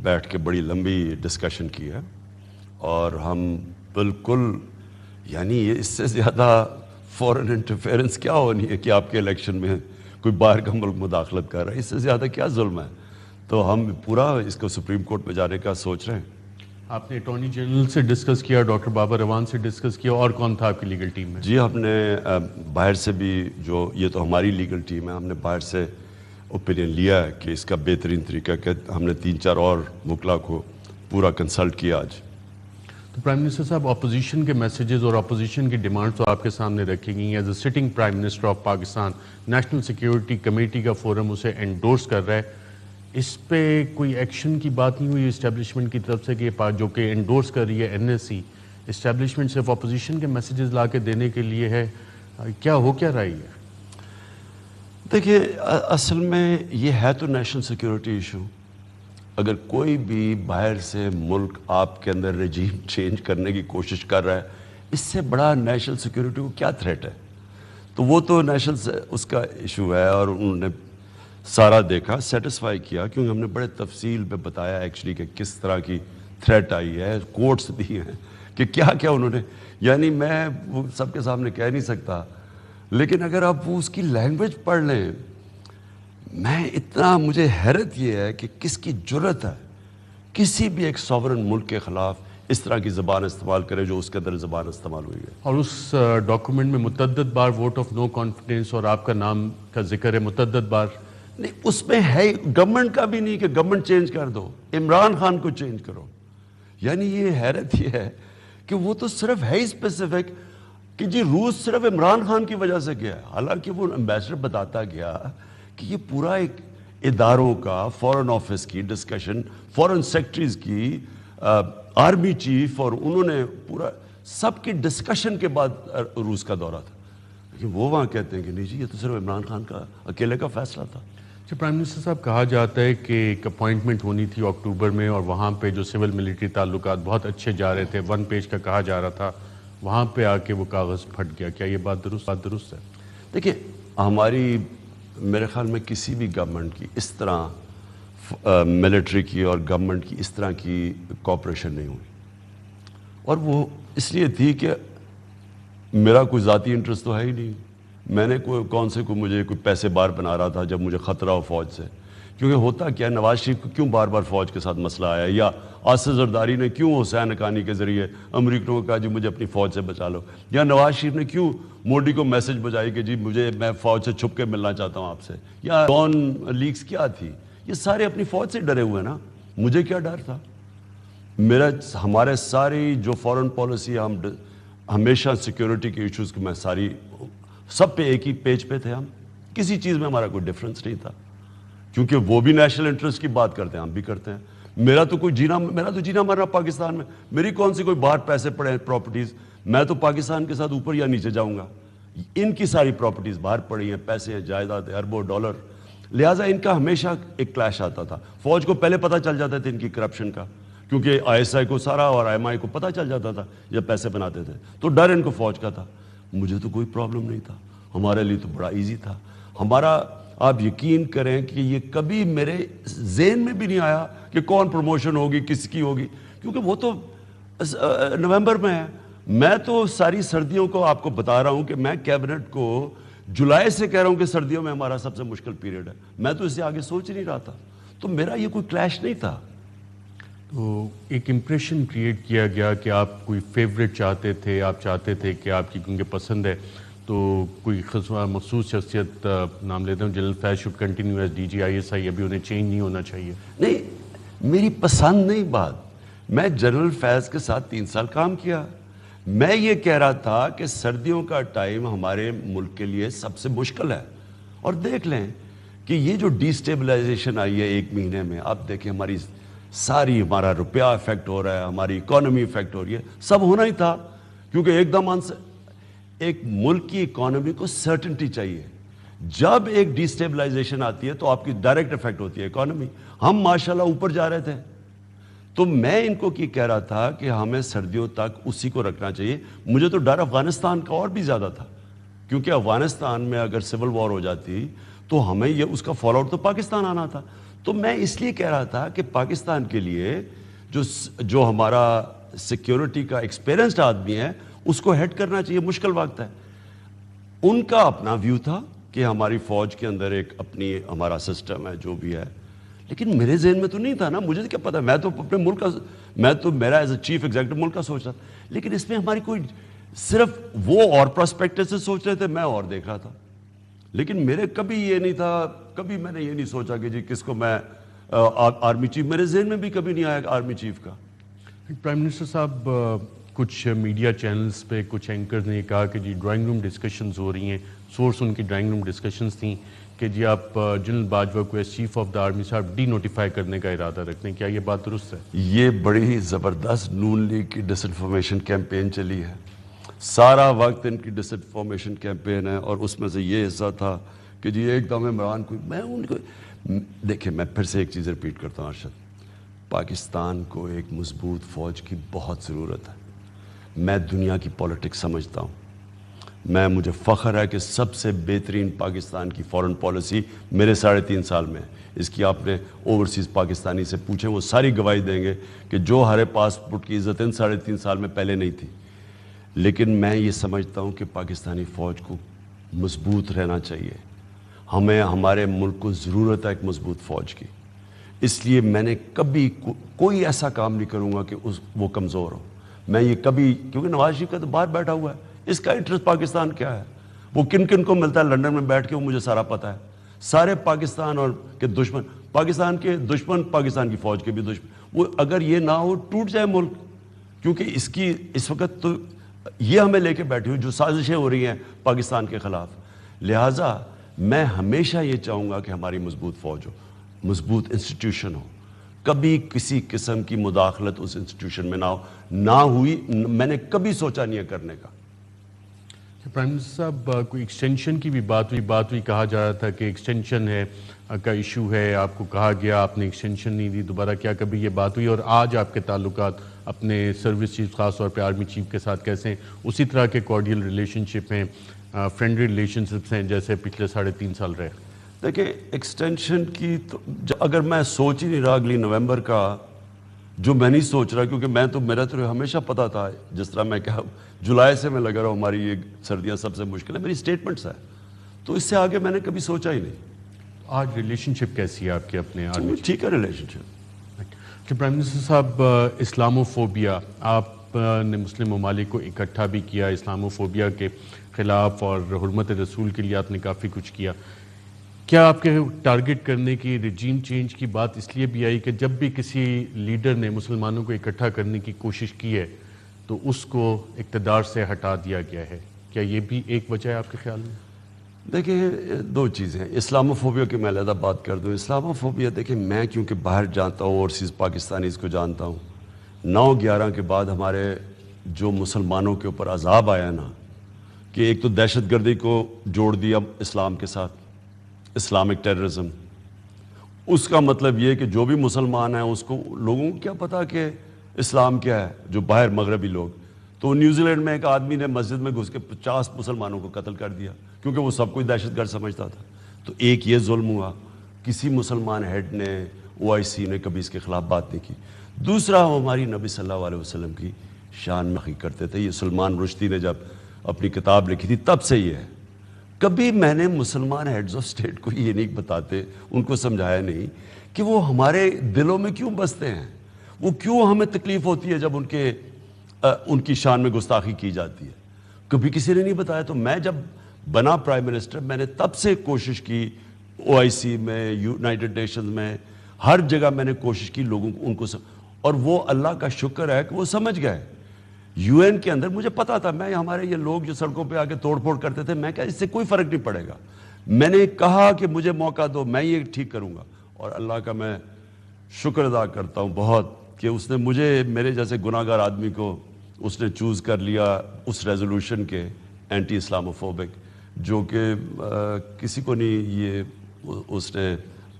بیٹھ کے بڑی لمبی ڈسکشن کی ہے، اور ہم بالکل، یعنی یہ اس سے زیادہ فورن انٹرفیرنس کیا ہونی ہے کہ آپ کے الیکشن میں کوئی باہر کا ملک مداخلت کر رہا ہے، اس سے زیادہ کیا ظلم ہے؟ تو ہم پورا اس کو سپریم کورٹ میں جانے کا سوچ رہے ہیں۔ آپ نے اٹارنی جنرل سے ڈسکس کیا، ڈاکٹر بابر روان سے ڈسکس کیا، اور کون تھا آپ کی لیگل ٹیم میں؟ جی، ہم نے باہر سے بھی، جو یہ تو ہماری لیگل ٹیم ہے، ہم نے باہر سے اوپینین لیا ہے کہ اس کا بہترین طریقہ کہ ہم نے 3-4 اور وکلا کو پورا کنسلٹ کیا آج۔ تو پرائم منسٹر صاحب، اپوزیشن کے میسیجز اور اپوزیشن کی ڈیمانڈ تو آپ کے سامنے رکھی گئی ہیں۔ As a sitting prime minister of Pakistan, national security committee کا فورم اسے انڈورس کر رہا ہے، اس پہ کوئی ایکشن کی بات نہیں ہوئی اسٹیبلشمنٹ کی طرف سے کہ جو کہ انڈورس کر رہی ہے این ایس سی، اسٹیبلشمنٹ صرف اپوزیشن کے میسیجز لا کے دینے کے لیے ہے؟ کیا ہو کیا رہی ہے؟ دیکھیے، اصل میں یہ ہے تو نیشنل سیکیورٹی ایشو۔ اگر کوئی بھی باہر سے ملک آپ کے اندر رجیم چینج کرنے کی کوشش کر رہا ہے، اس سے بڑا نیشنل سیکیورٹی کو کیا تھریٹ ہے؟ تو وہ تو نیشنل اس کا ایشو ہے، اور انہوں نے سارا دیکھا، سیٹسفائی کیا، کیونکہ ہم نے بڑے تفصیل پہ بتایا ایکچولی کہ کس طرح کی تھریٹ آئی ہے، کوٹس دی ہیں کہ کیا کیا انہوں نے، یعنی میں وہ سب کے سامنے کہہ نہیں سکتا، لیکن اگر آپ وہ اس کی لینگویج پڑھ لیں، مجھے حیرت یہ ہے کہ کس کی جرت ہے کسی بھی ایک سوورن ملک کے خلاف اس طرح کی زبان استعمال کرے جو اس کے اندر زبان استعمال ہوئی ہے۔ اور اس ڈاکومنٹ میں متعدد بار ووٹ آف نو کانفیڈنس اور آپ کا نام کا ذکر ہے، متعدد بار۔ نہیں، اس میں ہے گورنمنٹ کا بھی نہیں کہ گورنمنٹ چینج کر دو، عمران خان کو چینج کرو، یعنی یہ حیرت یہ ہے کہ وہ تو صرف ہے اسپیسیفک کہ جی روس صرف عمران خان کی وجہ سے گیا ہے، حالانکہ وہ ایمبیسڈر بتاتا گیا کہ یہ پورا ایک اداروں کا، فورن آفس کی ڈسکشن، فورن سیکٹریز کی، آرمی چیف، اور انہوں نے پورا سب کی ڈسکشن کے بعد روس کا دورہ تھا، لیکن وہ وہاں کہتے ہیں کہ نہیں جی یہ تو صرف عمران خان کا اکیلے کا فیصلہ تھا۔ پرائم منسٹر صاحب، کہا جاتا ہے کہ ایک اپوائنٹمنٹ ہونی تھی اکتوبر میں، اور وہاں پہ جو سول ملٹری تعلقات بہت اچھے جا رہے تھے، 1 پیج کا کہا جا رہا تھا، وہاں پہ آ کے وہ کاغذ پھٹ گیا، کیا یہ بات درست ہے؟ دیکھیں، ہماری میرے خیال میں کسی بھی گورنمنٹ کی اس طرح ملٹری کی اور گورنمنٹ کی اس طرح کی کوآپریشن نہیں ہوئی، اور وہ اس لیے تھی کہ میرا کوئی ذاتی انٹرسٹ تو ہے ہی نہیں، میں نے مجھے کوئی پیسے بار بنا رہا تھا جب مجھے خطرہ ہو فوج سے، کیونکہ ہوتا کیا نواز شریف کو کیوں بار بار فوج کے ساتھ مسئلہ آیا, یا آصف زرداری نے کیوں حسین حقانی کے ذریعے امریکنوں کو کہا جی مجھے اپنی فوج سے بچا لو, یا نواز شریف نے کیوں مودی کو میسج بجائی کہ جی میں فوج سے چھپ کے ملنا چاہتا ہوں آپ سے, یا ڈان لیکس کیا تھی, یہ سارے اپنی فوج سے ڈرے ہوئے نا. مجھے کیا ڈر تھا؟ ہمارے ساری جو فورن پالیسی, ہم ہمیشہ سیکیورٹی کے ایشوز کو میں سب پہ ایک ہی پیج پہ تھے, ہم کسی چیز میں ہمارا کوئی ڈفرنس نہیں تھا, کیونکہ وہ بھی نیشنل انٹرسٹ کی بات کرتے ہیں, ہم بھی کرتے ہیں. میرا تو جینا مرنا پاکستان میں, میری کون سی کوئی باہر پیسے پڑے ہیں پراپرٹیز, میں تو پاکستان کے ساتھ اوپر یا نیچے جاؤں گا. ان کی ساری پراپرٹیز باہر پڑی ہیں, پیسے ہیں, جائیداد اربوں ڈالر, لہٰذا ان کا ہمیشہ ایک کلیش آتا تھا. فوج کو پہلے پتہ چل جاتا تھا ان کی کرپشن کا, کیونکہ ISI کو سارا اور IMI کو پتہ چل جاتا تھا جب پیسے بناتے تھے, تو ڈر ان کو فوج کا تھا. مجھے تو کوئی پرابلم نہیں تھا, ہمارے لیے تو بڑا ایزی تھا. ہمارا آپ یقین کریں کہ یہ کبھی میرے ذہن میں بھی نہیں آیا کہ کون پروموشن ہوگی, کس کی ہوگی, کیونکہ وہ تو نومبر میں ہے. میں تو ساری سردیوں کو آپ کو بتا رہا ہوں کہ میں کیبنٹ کو جولائی سے کہہ رہا ہوں کہ سردیوں میں ہمارا سب سے مشکل پیریڈ ہے. میں تو اس سے آگے سوچ نہیں رہا تھا, تو میرا یہ کوئی کلیش نہیں تھا. تو ایک امپریشن کریٹ کیا گیا کہ آپ کوئی فیوریٹ چاہتے تھے, آپ چاہتے تھے کہ آپ کی کیونکہ پسند ہے تو کوئی مخصوص شخصیت نام لیتا ہوں, general Faiz should continue as DG ISI, ابھی انہیں چینج نہیں ہونا چاہیے. نہیں, میری پسند نہیں بات, میں جنرل فیض کے ساتھ 3 سال کام کیا. میں یہ کہہ رہا تھا کہ سردیوں کا ٹائم ہمارے ملک کے لیے سب سے مشکل ہے, اور دیکھ لیں کہ یہ جو ڈی اسٹیبلائزیشن آئی ہے 1 مہینے میں, آپ دیکھیں ہمارا روپیہ افیکٹ ہو رہا ہے, ہماری اکانومی افیکٹ ہو رہی ہے, سب ہونا ہی تھا, کیونکہ ایک دم ایک ملک کی اکانومی کو سرٹنٹی چاہیے. جب ایک ڈی اسٹیبلائزیشن آتی ہے تو آپ کی ڈائریکٹ افیکٹ ہوتی ہے اکانومی. ہم ماشاءاللہ اوپر جا رہے تھے, تو میں ان کو کہہ رہا تھا کہ ہمیں سردیوں تک اسی کو رکھنا چاہیے. مجھے تو ڈر افغانستان کا اور بھی زیادہ تھا, کیونکہ افغانستان میں اگر سول وار ہو جاتی تو ہمیں یہ اس کا فال آؤٹ تو پاکستان آنا تھا. تو میں اس لیے کہہ رہا تھا کہ پاکستان کے لیے جو ہمارا سیکیورٹی کا ایکسپیرینسڈ آدمی ہے اس کو ہیڈ کرنا چاہیے. مشکل وقت ہے. ان کا اپنا ویو تھا کہ ہماری فوج کے اندر ایک اپنی ہمارا سسٹم ہے جو بھی ہے, لیکن میرے ذہن میں تو نہیں تھا نا. مجھے کیا پتا, میں تو اپنے ملک کا, میرا ایز اے چیف ایگزیکٹو ملک کا سوچ رہا تھا, لیکن اس میں ہماری کوئی صرف وہ اور پرسپیکٹو سے سوچ رہے تھے, میں اور دیکھ رہا تھا. لیکن میرے کبھی یہ نہیں تھا, کبھی میں نے یہ نہیں سوچا کہ جی کس کو میں آرمی چیف, میرے ذہن میں بھی کبھی نہیں آیا آرمی چیف کا. پرائم منسٹر صاحب, کچھ میڈیا چینلز پہ کچھ اینکرز نے یہ کہا کہ جی ڈرائنگ روم ڈسکشنز ہو رہی ہیں, سورس ان کی ڈرائنگ روم ڈسکشنز تھیں کہ جی آپ جنرل باجوہ کو as chief of the army صاحب ڈی نوٹیفائی کرنے کا ارادہ رکھتے ہیں, کیا یہ بات درست ہے؟ یہ بڑی زبردست نون لیگ کی ڈس انفارمیشن کیمپین چلی ہے. سارا وقت ان کی ڈس انفارمیشن کیمپین ہے, اور اس میں سے یہ حصہ تھا کہ جی ایک دم عمران کو, میں ان کو دیکھیں, میں پھر سے ایک چیز ریپیٹ کرتا ہوں ارشد, پاکستان کو ایک مضبوط فوج کی بہت ضرورت ہے. میں دنیا کی پولیٹکس سمجھتا ہوں, مجھے فخر ہے کہ سب سے بہترین پاکستان کی فورن پالیسی میرے 3.5 سال میں ہے. اس کی آپ نے اوورسیز پاکستانی سے پوچھیں, وہ ساری گواہی دیں گے کہ جو ہرے پاسپورٹ کی عزت ان 3.5 سال میں پہلے نہیں تھی. لیکن میں یہ سمجھتا ہوں کہ پاکستانی فوج کو مضبوط رہنا چاہیے. ہمیں ہمارے ملک کو ضرورت ہے ایک مضبوط فوج کی. اس لیے میں نے کبھی کوئی ایسا کام نہیں کروں گا کہ وہ کمزور ہو. میں یہ کبھی, کیونکہ نواز شریف کا تو باہر بیٹھا ہوا ہے, اس کا انٹرسٹ پاکستان کیا ہے, وہ کن کن کو ملتا ہے لنڈن میں بیٹھ کے, وہ مجھے سارا پتہ ہے. سارے پاکستان اور کے دشمن, پاکستان کے دشمن پاکستان کی فوج کے بھی دشمن, وہ اگر یہ نہ ہو ٹوٹ جائے ملک. کیونکہ اس وقت تو یہ ہمیں لے کے بیٹھی ہوئی جو سازشیں ہو رہی ہیں پاکستان کے خلاف. لہٰذا میں ہمیشہ یہ چاہوں گا کہ ہماری مضبوط فوج ہو, مضبوط انسٹیٹیوشن ہو, کبھی کسی قسم کی مداخلت اس انسٹیٹیوشن میں نہ ہوئی, میں نے کبھی سوچا نہیں ہے کرنے کا. پرائم منسٹر صاحب, کوئی ایکسٹینشن کی بھی بات ہوئی, کہا جا رہا تھا کہ ایکسٹینشن ہے کا ایشو ہے, آپ کو کہا گیا آپ نے ایکسٹینشن نہیں دی دوبارہ, کیا کبھی یہ بات ہوئی؟ اور آج آپ کے تعلقات اپنے سروس چیف خاص طور پہ آرمی چیف کے ساتھ کیسے ہیں؟ اسی طرح کے کارڈیل ریلیشن شپ ہیں, فرینڈلی ریلیشن شپس ہیں جیسے پچھلے 3.5 سال رہے؟ دیکھیں, ایکسٹینشن کی تو اگر میں سوچ ہی نہیں رہا اگلی نومبر کا, جو میں نہیں سوچ رہا, کیونکہ میرا تو ہمیشہ پتا تھا, جس طرح میں کہا جولائی سے میں لگا رہا ہوں ہماری یہ سردیاں سب سے مشکل ہے, میری سٹیٹمنٹس ہے, تو اس سے آگے میں نے کبھی سوچا ہی نہیں. آج ریلیشن شپ کیسی ہے آپ کے اپنے آرمی؟ ٹھیک ہے ریلیشن شپ. کہ پرائم منسٹر صاحب، اسلاموفوبیا، آپ نے مسلم ممالک کو اکٹھا بھی کیا اسلاموفوبیا کے خلاف، اور حرمت رسول کے لیے آپ نے کافی کچھ کیا. کیا آپ کے ٹارگٹ کرنے کی، رجیم چینج کی بات اس لیے بھی آئی کہ جب بھی کسی لیڈر نے مسلمانوں کو اکٹھا کرنے کی کوشش کی ہے تو اس کو اقتدار سے ہٹا دیا گیا ہے؟ کیا یہ بھی ایک وجہ ہے آپ کے خیال میں؟ دیکھیں دو چیزیں ہیں. اسلاموفوبیا کی میں علیحدہ بات کر دوں. اسلاموفوبیا دیکھیں میں کیونکہ باہر جانتا ہوں، اوورسیز پاکستانیز کو جانتا ہوں، 9/11 کے بعد ہمارے جو مسلمانوں کے اوپر عذاب آیا نا، کہ ایک تو دہشت گردی کو جوڑ دیا اسلام کے ساتھ، اسلامک ٹیررزم. اس کا مطلب یہ کہ جو بھی مسلمان ہیں اس کو، لوگوں کو کیا پتا کہ اسلام کیا ہے، جو باہر مغربی لوگ. تو نیوزی لینڈ میں ایک آدمی نے مسجد میں گھس کے 50 مسلمانوں کو قتل کر دیا کیونکہ وہ سب کوئی دہشت گرد سمجھتا تھا. تو ایک یہ ظلم ہوا، کسی مسلمان ہیڈ نے، OIC نے کبھی اس کے خلاف بات نہیں کی. دوسرا، وہ ہماری نبی صلی اللہ علیہ وسلم کی شان میں حقیق کرتے تھے. یہ سلمان رشدی نے جب اپنی کتاب لکھی تھی تب سے یہ ہے. کبھی میں نے مسلمان ہیڈز آف اسٹیٹ کو یہ نہیں بتاتے، ان کو سمجھایا نہیں کہ وہ ہمارے دلوں میں کیوں بستے ہیں، وہ کیوں ہمیں تکلیف ہوتی ہے جب ان کی شان میں گستاخی کی جاتی ہے. کبھی کسی نے نہیں بتایا. تو میں جب بنا پرائم منسٹر، میں نے تب سے کوشش کی، OIC میں، یونائٹڈ نیشنز میں، ہر جگہ میں نے کوشش کی لوگوں کو، ان کو اور وہ اللہ کا شکر ہے کہ وہ سمجھ گئے. UN کے اندر مجھے پتا تھا، میں ہمارے یہ لوگ جو سڑکوں پہ آ کے توڑ پھوڑ کرتے تھے، میں کہا اس سے کوئی فرق نہیں پڑے گا. میں نے کہا کہ مجھے موقع دو، میں یہ ٹھیک کروں گا. اور اللہ کا میں شکر ادا کرتا ہوں بہت کہ اس نے مجھے، میرے جیسے گناہ گار آدمی کو اس نے چوز کر لیا اس ریزولوشن کے اینٹی اسلاموفوبک، جو کہ کسی کو نہیں یہ اس نے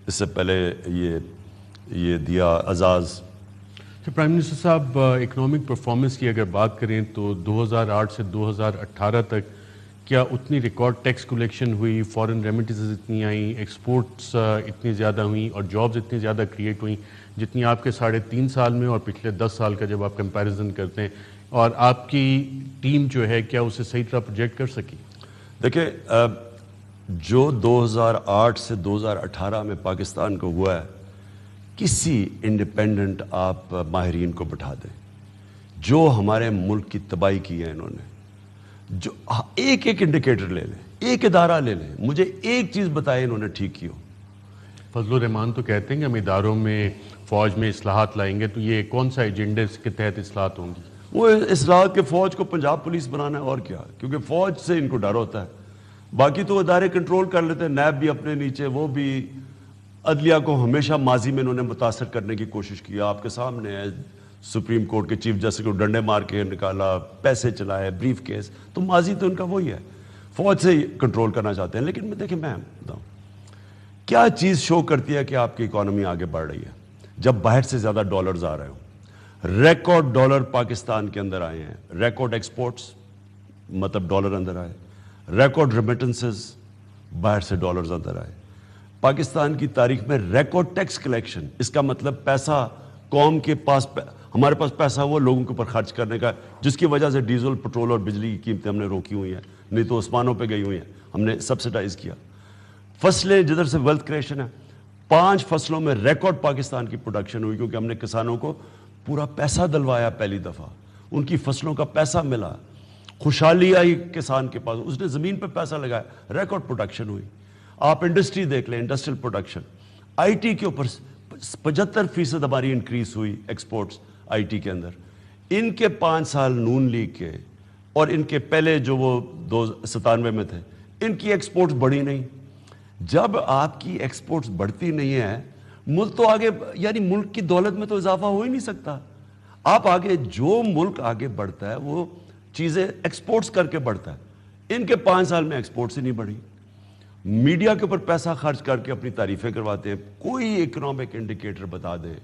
اس سے پہلے یہ دیا اعزاز. پرائم منسٹر صاحب، اکنامک پرفارمنس کی اگر بات کریں تو 2008 سے 2018 تک کیا اتنی ریکارڈ ٹیکس کلیکشن ہوئی، فارن ریمیٹنسز اتنی آئیں، ایکسپورٹس اتنی زیادہ ہوئیں اور جابز اتنی زیادہ کریٹ ہوئیں جتنی آپ کے 3.5 سال میں اور پچھلے 10 سال کا جب آپ کمپیریزن کرتے ہیں؟ اور آپ کی ٹیم جو ہے کیا اسے صحیح طرح پروجیکٹ کر سکی؟ دیکھیں، جو 2008 سے 2018 میں پاکستان کو ہوا ہے، کسی انڈیپینڈنٹ آپ ماہرین کو بٹھا دیں جو ہمارے ملک کی تباہی کی ہے انہوں نے، جو ایک انڈیکیٹر لے لیں، ایک ادارہ لے لیں، مجھے ایک چیز بتائے انہوں نے ٹھیک کی ہو. فضل الرحمان تو کہتے ہیں کہ ہم اداروں میں، فوج میں اصلاحات لائیں گے. تو یہ کون سا ایجنڈے کے تحت اصلاحات ہوں گی؟ وہ اصلاحات کے فوج کو پنجاب پولیس بنانا ہے اور کیا، کیونکہ فوج سے ان کو ڈر ہوتا ہے. باقی تو ادارے کنٹرول کر لیتے ہیں، نیب بھی اپنے نیچے، وہ بھی. عدلیہ کو ہمیشہ ماضی میں انہوں نے متاثر کرنے کی کوشش کی. آپ کے سامنے ہے، سپریم کورٹ کے چیف جسٹس کو ڈنڈے مار کے نکالا، پیسے چلائے، بریف کیس. تو ماضی تو ان کا وہی ہے، فوج سے کنٹرول کرنا چاہتے ہیں. لیکن دیکھیں، میں بتاؤں کیا چیز شو کرتی ہے کہ آپ کی اکانومی آگے بڑھ رہی ہے؟ جب باہر سے زیادہ ڈالرز آ رہے ہوں، ریکارڈ ڈالر پاکستان کے اندر آئے ہیں، ریکارڈ ایکسپورٹس مطلب ڈالر اندر آئے، ریکارڈ ریمیٹنسز باہر سے ڈالرز اندر آئے. پاکستان کی تاریخ میں ریکارڈ ٹیکس کلیکشن، اس کا مطلب پیسہ قوم کے پاس، ہمارے پاس پیسہ وہ لوگوں کے اوپر خرچ کرنے کا، جس کی وجہ سے ڈیزل، پٹرول اور بجلی کی قیمتیں ہم نے روکی ہوئی ہیں، نہیں تو آسمانوں پہ گئی ہوئی ہیں، ہم نے سبسڈائز کیا. فصلیں جدھر سے ویلتھ کریشن ہے، 5 فصلوں میں ریکارڈ پاکستان کی پروڈکشن ہوئی، کیونکہ ہم نے کسانوں کو پورا پیسہ دلوایا. پہلی دفعہ ان کی فصلوں کا پیسہ ملا، خوشحالی آئی کسان کے پاس، اس نے زمین پہ پیسہ لگایا، ریکارڈ پروڈکشن ہوئی. آپ انڈسٹری دیکھ لیں، انڈسٹریل پروڈکشن، IT کے اوپر 75% ہماری انکریز ہوئی ایکسپورٹس IT کے اندر. ان کے 5 سال نون لیگ کے اور ان کے پہلے جو وہ 97 میں تھے، ان کی ایکسپورٹس بڑھی نہیں. جب آپ کی ایکسپورٹس بڑھتی نہیں ہے، ملک تو آگے، یعنی ملک کی دولت میں تو اضافہ ہو ہی نہیں سکتا. آپ آگے، جو ملک آگے بڑھتا ہے وہ چیزیں ایکسپورٹس کر کے بڑھتا ہے. ان کے 5 سال میں ایکسپورٹس ہی نہیں بڑھی. میڈیا کے اوپر پیسہ خرچ کر کے اپنی تعریفیں کرواتے ہیں. کوئی اکنامک انڈیکیٹر بتا دیں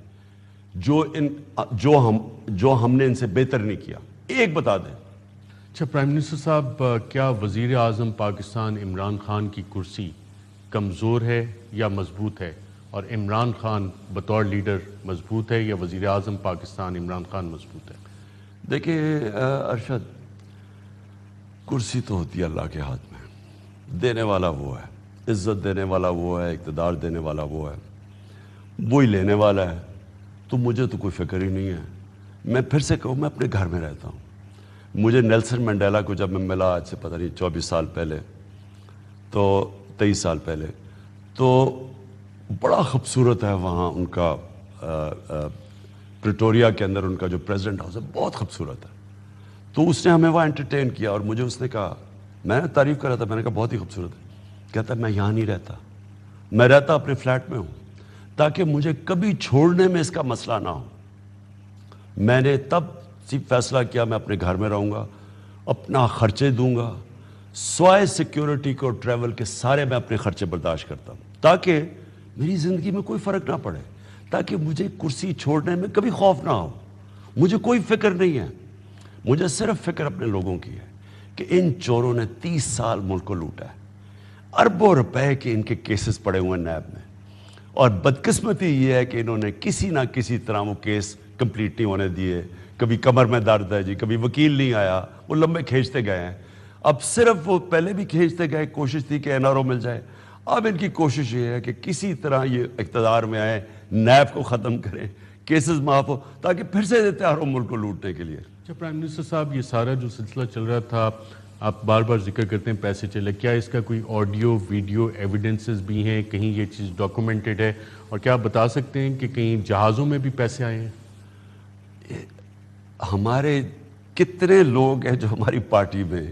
جو ہم نے ان سے بہتر نہیں کیا، ایک بتا دیں. اچھا پرائم منسٹر صاحب، کیا وزیر اعظم پاکستان عمران خان کی کرسی کمزور ہے یا مضبوط ہے؟ اور عمران خان بطور لیڈر مضبوط ہے یا وزیر اعظم پاکستان عمران خان مضبوط ہے؟ دیکھیں ارشد، کرسی تو ہوتی ہے اللہ کے ہاتھ میں، دینے والا وہ ہے. عزت دینے والا وہ ہے، اقتدار دینے والا وہ ہے، وہی لینے والا ہے، تو مجھے تو کوئی فکر ہی نہیں ہے۔ میں پھر سے کہوں، میں اپنے گھر میں رہتا ہوں۔ مجھے نیلسن منڈیلا کو جب میں ملا آج سے پتہ نہیں 24 سال پہلے، تو 23 سال پہلے، تو بڑا خوبصورت ہے وہاں ان کا پریٹوریا کے اندر ان کا جو پریزیڈنٹ ہاؤس ہے، بہت خوبصورت ہے۔ تو اس نے ہمیں وہاں انٹرٹین کیا، اور مجھے اس نے کہا، میں نے تعریف کر رہا تھا، میں نے کہا بہت ہی خوبصورت ہے۔ کہتا ہے میں یہاں نہیں رہتا، میں رہتا اپنے فلیٹ میں ہوں، تاکہ مجھے کبھی چھوڑنے میں اس کا مسئلہ نہ ہو۔ میں نے تب فیصلہ کیا میں اپنے گھر میں رہوں گا، اپنا خرچے دوں گا، سوائے سیکیورٹی کو ٹریول کے سارے میں اپنے خرچے برداشت کرتا ہوں، تاکہ میری زندگی میں کوئی فرق نہ پڑے، تاکہ مجھے کرسی چھوڑنے میں کبھی خوف نہ ہو۔ مجھے کوئی فکر نہیں ہے، مجھے صرف فکر اپنے لوگوں کی ہے کہ ان چوروں نے 30 سال ملک کو لوٹا ہے، اربوں روپے کے ان کے کیسز پڑے ہوئے ہیں نیب میں، اور بدقسمتی یہ ہے کہ انہوں نے کسی نہ کسی طرح وہ کیس کمپلیٹ نہیں ہونے دیے۔ کبھی کمر میں درد ہے جی، کبھی وکیل نہیں آیا، وہ لمبے کھینچتے گئے ہیں۔ اب صرف وہ پہلے بھی کھینچتے گئے، کوشش تھی کہ NRO مل جائے، اب ان کی کوشش یہ ہے کہ کسی طرح یہ اقتدار میں آئے، نیب کو ختم کریں، کیسز معاف ہو، تاکہ پھر سے تیار ہو ملک کو لوٹنے کے لیے۔ اچھا پرائم منسٹر صاحب، یہ سارا جو سلسلہ چل رہا تھا، آپ بار بار ذکر کرتے ہیں پیسے چلے، کیا اس کا کوئی آڈیو ویڈیو ایویڈنسز بھی ہیں؟ کہیں یہ چیز ڈاکومنٹڈ ہے؟ اور کیا آپ بتا سکتے ہیں کہ کہیں جہازوں میں بھی پیسے آئے ہیں؟ ہمارے کتنے لوگ ہیں جو ہماری پارٹی میں،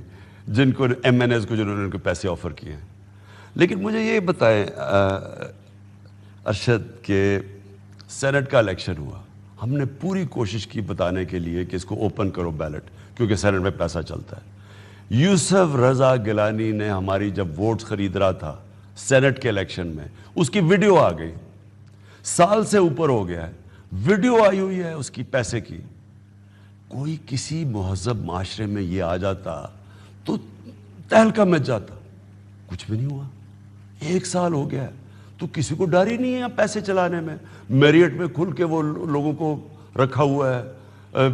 جن کو MNAs کو جنہوں نے ان کو پیسے آفر کیے ہیں۔ لیکن مجھے یہ بتائیں ارشد کہ سینٹ کا الیکشن ہوا، ہم نے پوری کوشش کی بتانے کے لیے کہ اس کو اوپن کرو بیلٹ، کیونکہ سینٹ میں پیسہ چلتا ہے۔ یوسف رضا گیلانی نے ہماری جب ووٹس خرید رہا تھا سینٹ کے الیکشن میں، اس کی ویڈیو آ گئی، سال سے اوپر ہو گیا ہے، ویڈیو آئی ہوئی ہے اس کی پیسے کی۔ کوئی کسی مہذب معاشرے میں یہ آ جاتا تو تہلکہ مچ جاتا، کچھ بھی نہیں ہوا۔ 1 سال ہو گیا ہے تو کسی کو ڈر ہی نہیں ہے پیسے چلانے میں۔ میریٹ میں کھل کے وہ لوگوں کو رکھا ہوا ہے،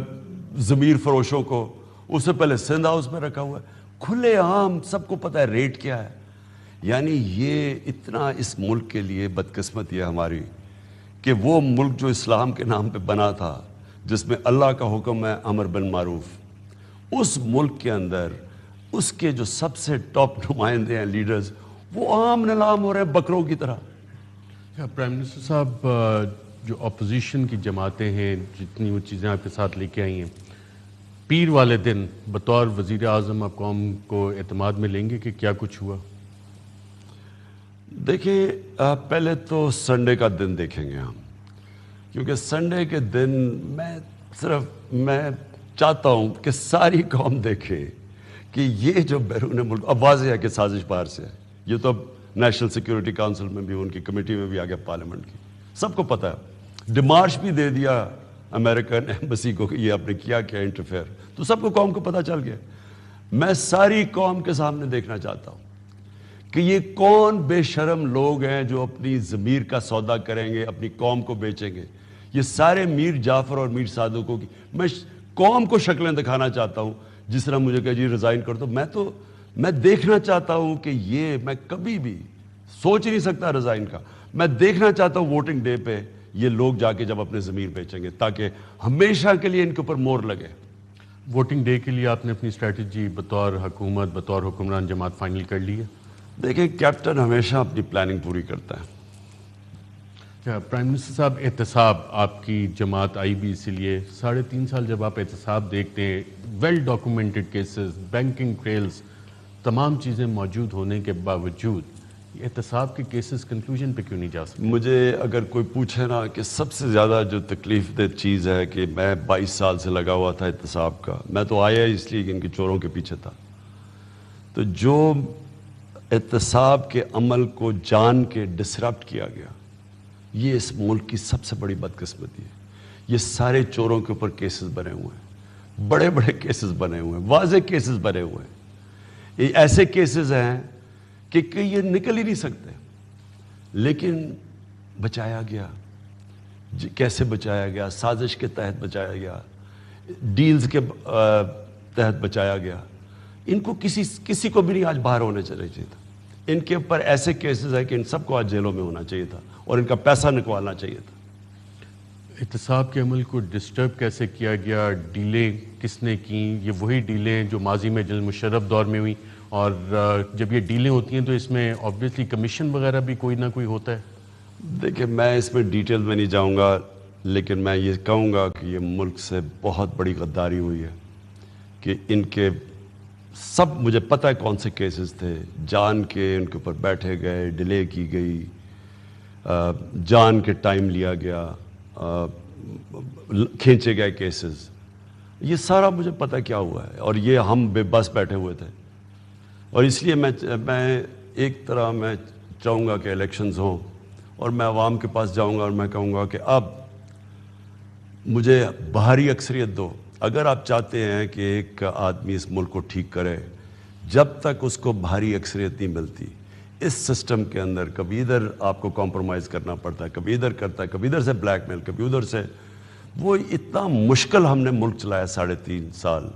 ضمیر فروشوں کو، اس سے پہلے سندھ ہاؤس میں رکھا ہوا ہے، کھلے عام سب کو پتہ ہے ریٹ کیا ہے۔ یعنی یہ اتنا اس ملک کے لیے بدقسمتی ہے ہماری کہ وہ ملک جو اسلام کے نام پہ بنا تھا، جس میں اللہ کا حکم ہے امر بالمعروف، اس ملک کے اندر اس کے جو سب سے ٹاپ نمائندے ہیں، لیڈرز، وہ عام نلام ہو رہے ہیں بکروں کی طرح۔ پرائم منسٹر صاحب، جو اپوزیشن کی جماعتیں ہیں، جتنی وہ چیزیں آپ کے ساتھ لے کے آئی ہیں، پیر والے دن بطور وزیر اعظم آپ قوم کو اعتماد میں لیں گے کہ کیا کچھ ہوا؟ دیکھیں، پہلے تو سنڈے کا دن دیکھیں گے ہم، کیونکہ سنڈے کے دن میں چاہتا ہوں کہ ساری قوم دیکھے کہ یہ جو بیرون ملک، اب واضح ہے کہ سازش باہر سے ہے، یہ تو اب نیشنل سیکیورٹی کونسل میں بھی، ان کی کمیٹی میں بھی آ گیا، پارلیمنٹ کی، سب کو پتہ ہے، ڈیمارش بھی دے دیا امریکن ایمبیسی کو کہ یہ آپ نے کیا انٹرفیئر، تو سب کو قوم کو پتہ چل گیا۔ میں ساری قوم کے سامنے دیکھنا چاہتا ہوں کہ یہ کون بے شرم لوگ ہیں جو اپنی ضمیر کا سودا کریں گے، اپنی قوم کو بیچیں گے۔ یہ سارے میر جعفر اور میر صادقوں کی میں قوم کو شکلیں دکھانا چاہتا ہوں، جس طرح مجھے کہ جی ریزائن کر دو، میں دیکھنا چاہتا ہوں کہ یہ، میں کبھی بھی سوچ نہیں سکتا ریزائن کا، میں دیکھنا چاہتا ہوں ووٹنگ ڈے پہ یہ لوگ جا کے جب اپنے ضمیر بیچیں گے، تاکہ ہمیشہ کے لیے ان کے اوپر مور لگے۔ ووٹنگ ڈے کے لیے آپ نے اپنی اسٹریٹجی بطور حکومت، بطور حکمران جماعت فائنل کر لی ہے؟ دیکھیں، کیپٹن ہمیشہ اپنی پلاننگ پوری کرتا ہے۔ پرائم منسٹر صاحب، احتساب آپ کی جماعت آئی بھی اسی لیے، 3.5 سال جب آپ احتساب دیکھتے ہیں، well documented cases, banking trails, تمام چیزیں موجود ہونے کے باوجود احتساب کے کیسز کنکلوژن پہ کیوں نہیں جا سکتے؟ مجھے اگر کوئی پوچھے نا کہ سب سے زیادہ جو تکلیف دہ چیز ہے کہ میں 22 سال سے لگا ہوا تھا احتساب کا، میں تو آیا اس لیے کہ ان کے چوروں کے پیچھے تھا، تو جو احتساب کے عمل کو جان کے ڈسرپٹ کیا گیا، یہ اس ملک کی سب سے بڑی بدقسمتی ہے۔ یہ سارے چوروں کے اوپر کیسز بنے ہوئے ہیں، بڑے بڑے کیسز بنے ہوئے ہیں، واضح کیسز بنے ہوئے ہیں، یہ ایسے کیسز ہیں کہ یہ نکل ہی نہیں سکتے، لیکن بچایا گیا۔ کیسے بچایا گیا؟ سازش کے تحت بچایا گیا، ڈیلز کے تحت بچایا گیا۔ ان کو کسی کو بھی نہیں آج باہر ہونے چاہیے تھا، ان کے اوپر ایسے کیسز ہیں کہ ان سب کو آج جیلوں میں ہونا چاہیے تھا اور ان کا پیسہ نکالنا چاہیے تھا۔ احتساب کے عمل کو ڈسٹرب کیسے کیا گیا؟ ڈیلیں کس نے کی؟ یہ وہی ڈیلیں جو ماضی میں جنرل مشرف دور میں ہوئی، اور جب یہ ڈیلیں ہوتی ہیں تو اس میں آبویسلی کمیشن وغیرہ بھی کوئی نہ کوئی ہوتا ہے۔ دیکھیں میں اس میں ڈیٹیل میں نہیں جاؤں گا، لیکن میں یہ کہوں گا کہ یہ ملک سے بہت بڑی غداری ہوئی ہے کہ ان کے سب، مجھے پتہ ہے کون سے کیسز تھے، جان کے ان کے اوپر بیٹھے گئے، ڈیلے کی گئی، جان کے ٹائم لیا گیا، کھینچے گئے کیسز، یہ سارا مجھے پتہ کیا ہوا ہے، اور یہ ہم بے بس بیٹھے ہوئے تھے۔ اور اس لیے میں ایک طرح میں چاہوں گا کہ الیکشنز ہوں اور میں عوام کے پاس جاؤں گا اور میں کہوں گا کہ اب مجھے بھاری اکثریت دو۔ اگر آپ چاہتے ہیں کہ ایک آدمی اس ملک کو ٹھیک کرے، جب تک اس کو بھاری اکثریت نہیں ملتی اس سسٹم کے اندر، کبھی ادھر آپ کو کمپرومائز کرنا پڑتا ہے، کبھی ادھر کرتا ہے، کبھی ادھر سے بلیک میل، کبھی ادھر سے، وہ اتنا مشکل ہم نے ملک چلایا 3.5 سال۔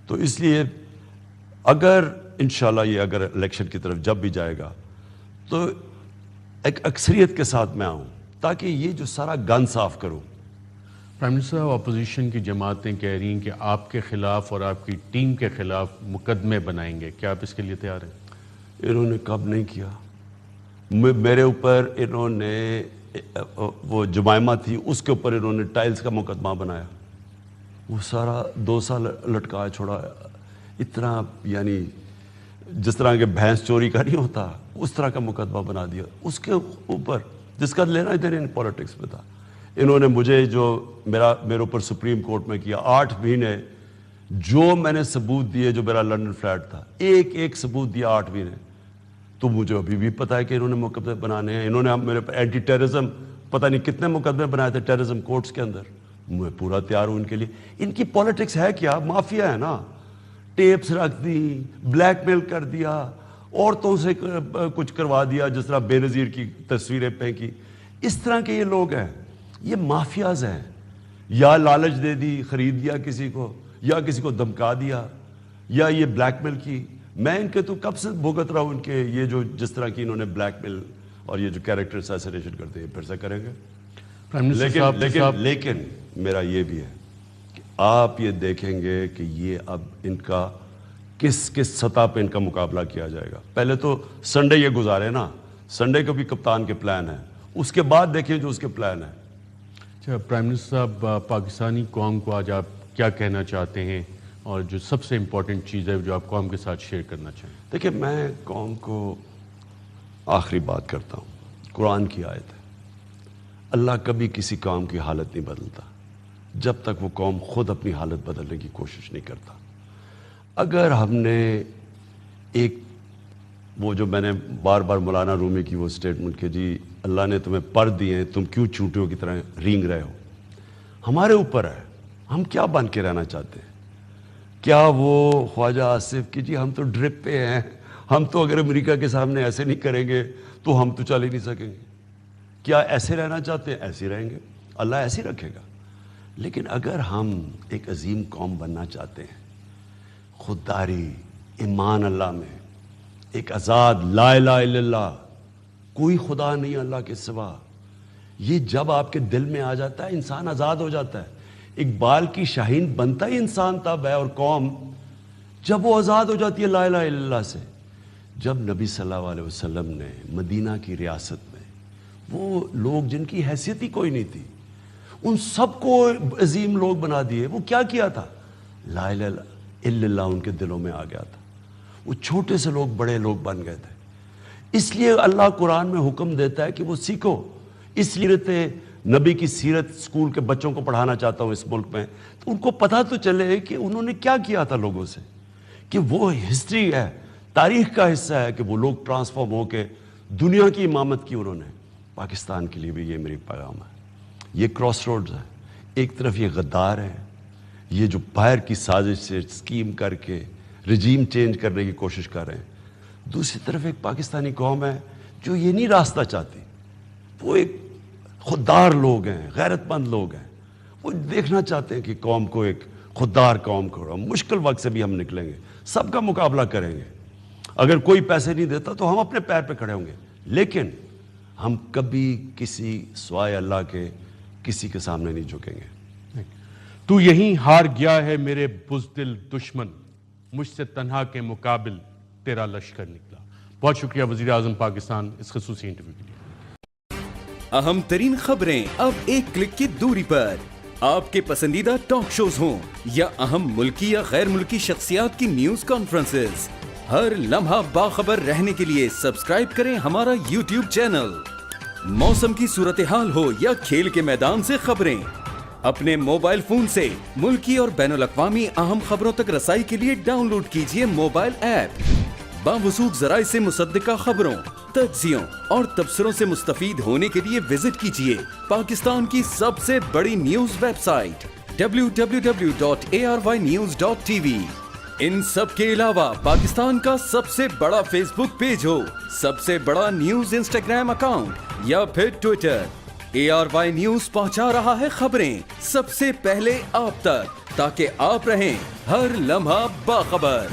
تو اس لیے اگر انشاءاللہ یہ اگر الیکشن کی طرف جب بھی جائے گا تو ایک اکثریت کے ساتھ میں آؤں تاکہ یہ جو سارا گند صاف کروں۔ پرائم منسٹر صاحب، اپوزیشن کی جماعتیں کہہ رہی ہیں کہ آپ کے خلاف اور آپ کی ٹیم کے خلاف مقدمے بنائیں گے، کیا آپ اس کے لیے تیار ہیں؟ انہوں نے کب نہیں کیا؟ میرے اوپر انہوں نے وہ جمائمہ تھی اس کے اوپر انہوں نے ٹائلز کا مقدمہ بنایا، وہ سارا 2 سال لٹکایا چھوڑا، اتنا یعنی جس طرح کہ بھینس چوری کا نہیں ہوتا اس طرح کا مقدمہ بنا دیا اس کے اوپر، جس کا لینا دینا ان پولیٹکس میں تھا۔ انہوں نے مجھے جو میرے اوپر سپریم کورٹ میں کیا 8 مہینے، جو میں نے ثبوت دیے، جو میرا لنڈن فلیٹ تھا، ایک ثبوت دیا 8 مہینے، تو مجھے ابھی بھی پتہ ہے کہ انہوں نے مقدمے بنانے ہیں۔ انہوں نے میرے اینٹی ٹیررزم پتہ نہیں کتنے مقدمے بنائے تھے ٹیررزم کورٹس کے اندر، میں پورا تیار ہوں ان کے لیے۔ ان کی پولیٹکس ہے کیا؟ مافیا ہے نا، ٹیپس رکھ دی، بلیک میل کر دیا، عورتوں سے کچھ کروا دیا، جس طرح بے نظیر کی تصویریں پھینکی، اس طرح کے یہ لوگ ہیں، یہ مافیاز ہیں۔ یا لالچ دے دی، خرید دیا کسی کو، یا کسی کو دھمکا دیا، یا یہ بلیک میل کی۔ میں ان کے تو کب سے بھگت رہا ہوں ان کے، یہ جو جس طرح کی انہوں نے بلیک میل اور یہ جو کیریکٹر اسیسینیشن کرتے ہیں پھر سے کریں گے۔ لیکن میرا یہ بھی ہے کہ آپ یہ دیکھیں گے کہ یہ اب ان کا کس سطح پہ ان کا مقابلہ کیا جائے گا۔ پہلے تو سنڈے یہ گزارے نا، سنڈے کو بھی کپتان کے پلان ہے، اس کے بعد دیکھیں جو اس کے پلان ہے۔ اچھا پرائم منسٹر صاحب، پاکستانی قوم کو آج آپ کیا کہنا چاہتے ہیں، اور جو سب سے امپورٹنٹ چیز ہے جو آپ قوم کے ساتھ شیئر کرنا چاہیں؟ دیکھیں میں قوم کو آخری بات کرتا ہوں، قرآن کی آیت ہے، اللہ کبھی کسی قوم کی حالت نہیں بدلتا جب تک وہ قوم خود اپنی حالت بدلنے کی کوشش نہیں کرتا۔ اگر ہم نے ایک وہ جو میں نے بار بار مولانا رومی کی وہ سٹیٹمنٹ کہ جی اللہ نے تمہیں پر دیے ہیں، تم کیوں چونٹیوں کی طرح رینگ رہے ہو، ہمارے اوپر ہے ہم کیا بن کے رہنا چاہتے ہیں۔ کیا وہ خواجہ آصف کہ جی ہم تو ڈرپ پہ ہیں، ہم تو اگر امریکہ کے سامنے ایسے نہیں کریں گے تو ہم تو چل ہی نہیں سکیں گے، کیا ایسے رہنا چاہتے ہیں؟ ایسے رہیں گے، اللہ ایسے رکھے گا۔ لیکن اگر ہم ایک عظیم قوم بننا چاہتے ہیں، خودداری، ایمان اللہ میں، ایک آزاد لا الہ الا اللہ، کوئی خدا نہیں اللہ کے سوا، یہ جب آپ کے دل میں آ جاتا ہے انسان آزاد ہو جاتا ہے۔ اقبال کی شاہین بنتا ہی انسان تب ہے اور قوم جب وہ آزاد ہو جاتی ہے لا الہ الا اللہ سے۔ جب نبی صلی اللہ علیہ وسلم نے مدینہ کی ریاست میں وہ لوگ جن کی حیثیت ہی کوئی نہیں تھی ان سب کو عظیم لوگ بنا دیے، وہ کیا کیا تھا؟ لا الہ الا اللہ ان کے دلوں میں آ گیا تھا، وہ چھوٹے سے لوگ بڑے لوگ بن گئے تھے۔ اس لیے اللہ قرآن میں حکم دیتا ہے کہ وہ سیکھو۔ اس لیے نبی کی سیرت اسکول کے بچوں کو پڑھانا چاہتا ہوں اس ملک میں، تو ان کو پتہ تو چلے کہ انہوں نے کیا کیا تھا لوگوں سے، کہ وہ ہسٹری ہے، تاریخ کا حصہ ہے کہ وہ لوگ ٹرانسفارم ہو کے دنیا کی امامت کی انہوں نے۔ پاکستان کے لیے بھی یہ میری پیغام ہے، یہ کراس روڈز ہے، ایک طرف یہ غدار ہیں، یہ جو باہر کی سازش سے اسکیم کر کے رجیم چینج کرنے کی کوشش کر رہے ہیں، دوسری طرف ایک پاکستانی قوم ہے جو یہ نہیں راستہ چاہتی، وہ ایک خوددار لوگ ہیں، غیرت مند لوگ ہیں، وہ دیکھنا چاہتے ہیں کہ قوم کو ایک خوددار قوم کو، مشکل وقت سے بھی ہم نکلیں گے، سب کا مقابلہ کریں گے۔ اگر کوئی پیسے نہیں دیتا تو ہم اپنے پیر پہ کھڑے ہوں گے، لیکن ہم کبھی کسی سوائے اللہ کے کسی کے سامنے نہیں جھکیں گے۔ تو یہیں ہار گیا ہے میرے بزدل دشمن، مجھ سے تنہا کے مقابل تیرا لشکر نکلا۔ بہت شکریہ وزیر اعظم پاکستان اس خصوصی انٹرویو کے لیے۔ اہم ترین خبریں اب ایک کلک کی دوری پر، آپ کے پسندیدہ ٹاک شوز ہوں یا اہم ملکی یا غیر ملکی شخصیات کی نیوز کانفرنسز، ہر لمحہ باخبر رہنے کے لیے سبسکرائب کریں ہمارا یوٹیوب چینل۔ موسم کی صورتحال ہو یا کھیل کے میدان سے خبریں، اپنے موبائل فون سے ملکی اور بین الاقوامی اہم خبروں تک رسائی کے لیے ڈاؤن لوڈ کیجیے موبائل ایپ۔ باوثوق ذرائع سے مصدقہ خبروں، تجزیوں اور تبصروں سے مستفید ہونے کے لیے وزٹ کیجیے پاکستان کی سب سے بڑی نیوز ویب سائٹ www.arYnews.tv۔ ان سب کے علاوہ پاکستان کا سب سے بڑا فیس بک پیج ہو، سب سے بڑا نیوز انسٹاگرام اکاؤنٹ یا پھر ٹویٹر، ARY نیوز پہنچا رہا ہے خبریں سب سے پہلے آپ تک، تاکہ آپ رہیں ہر لمحہ باخبر۔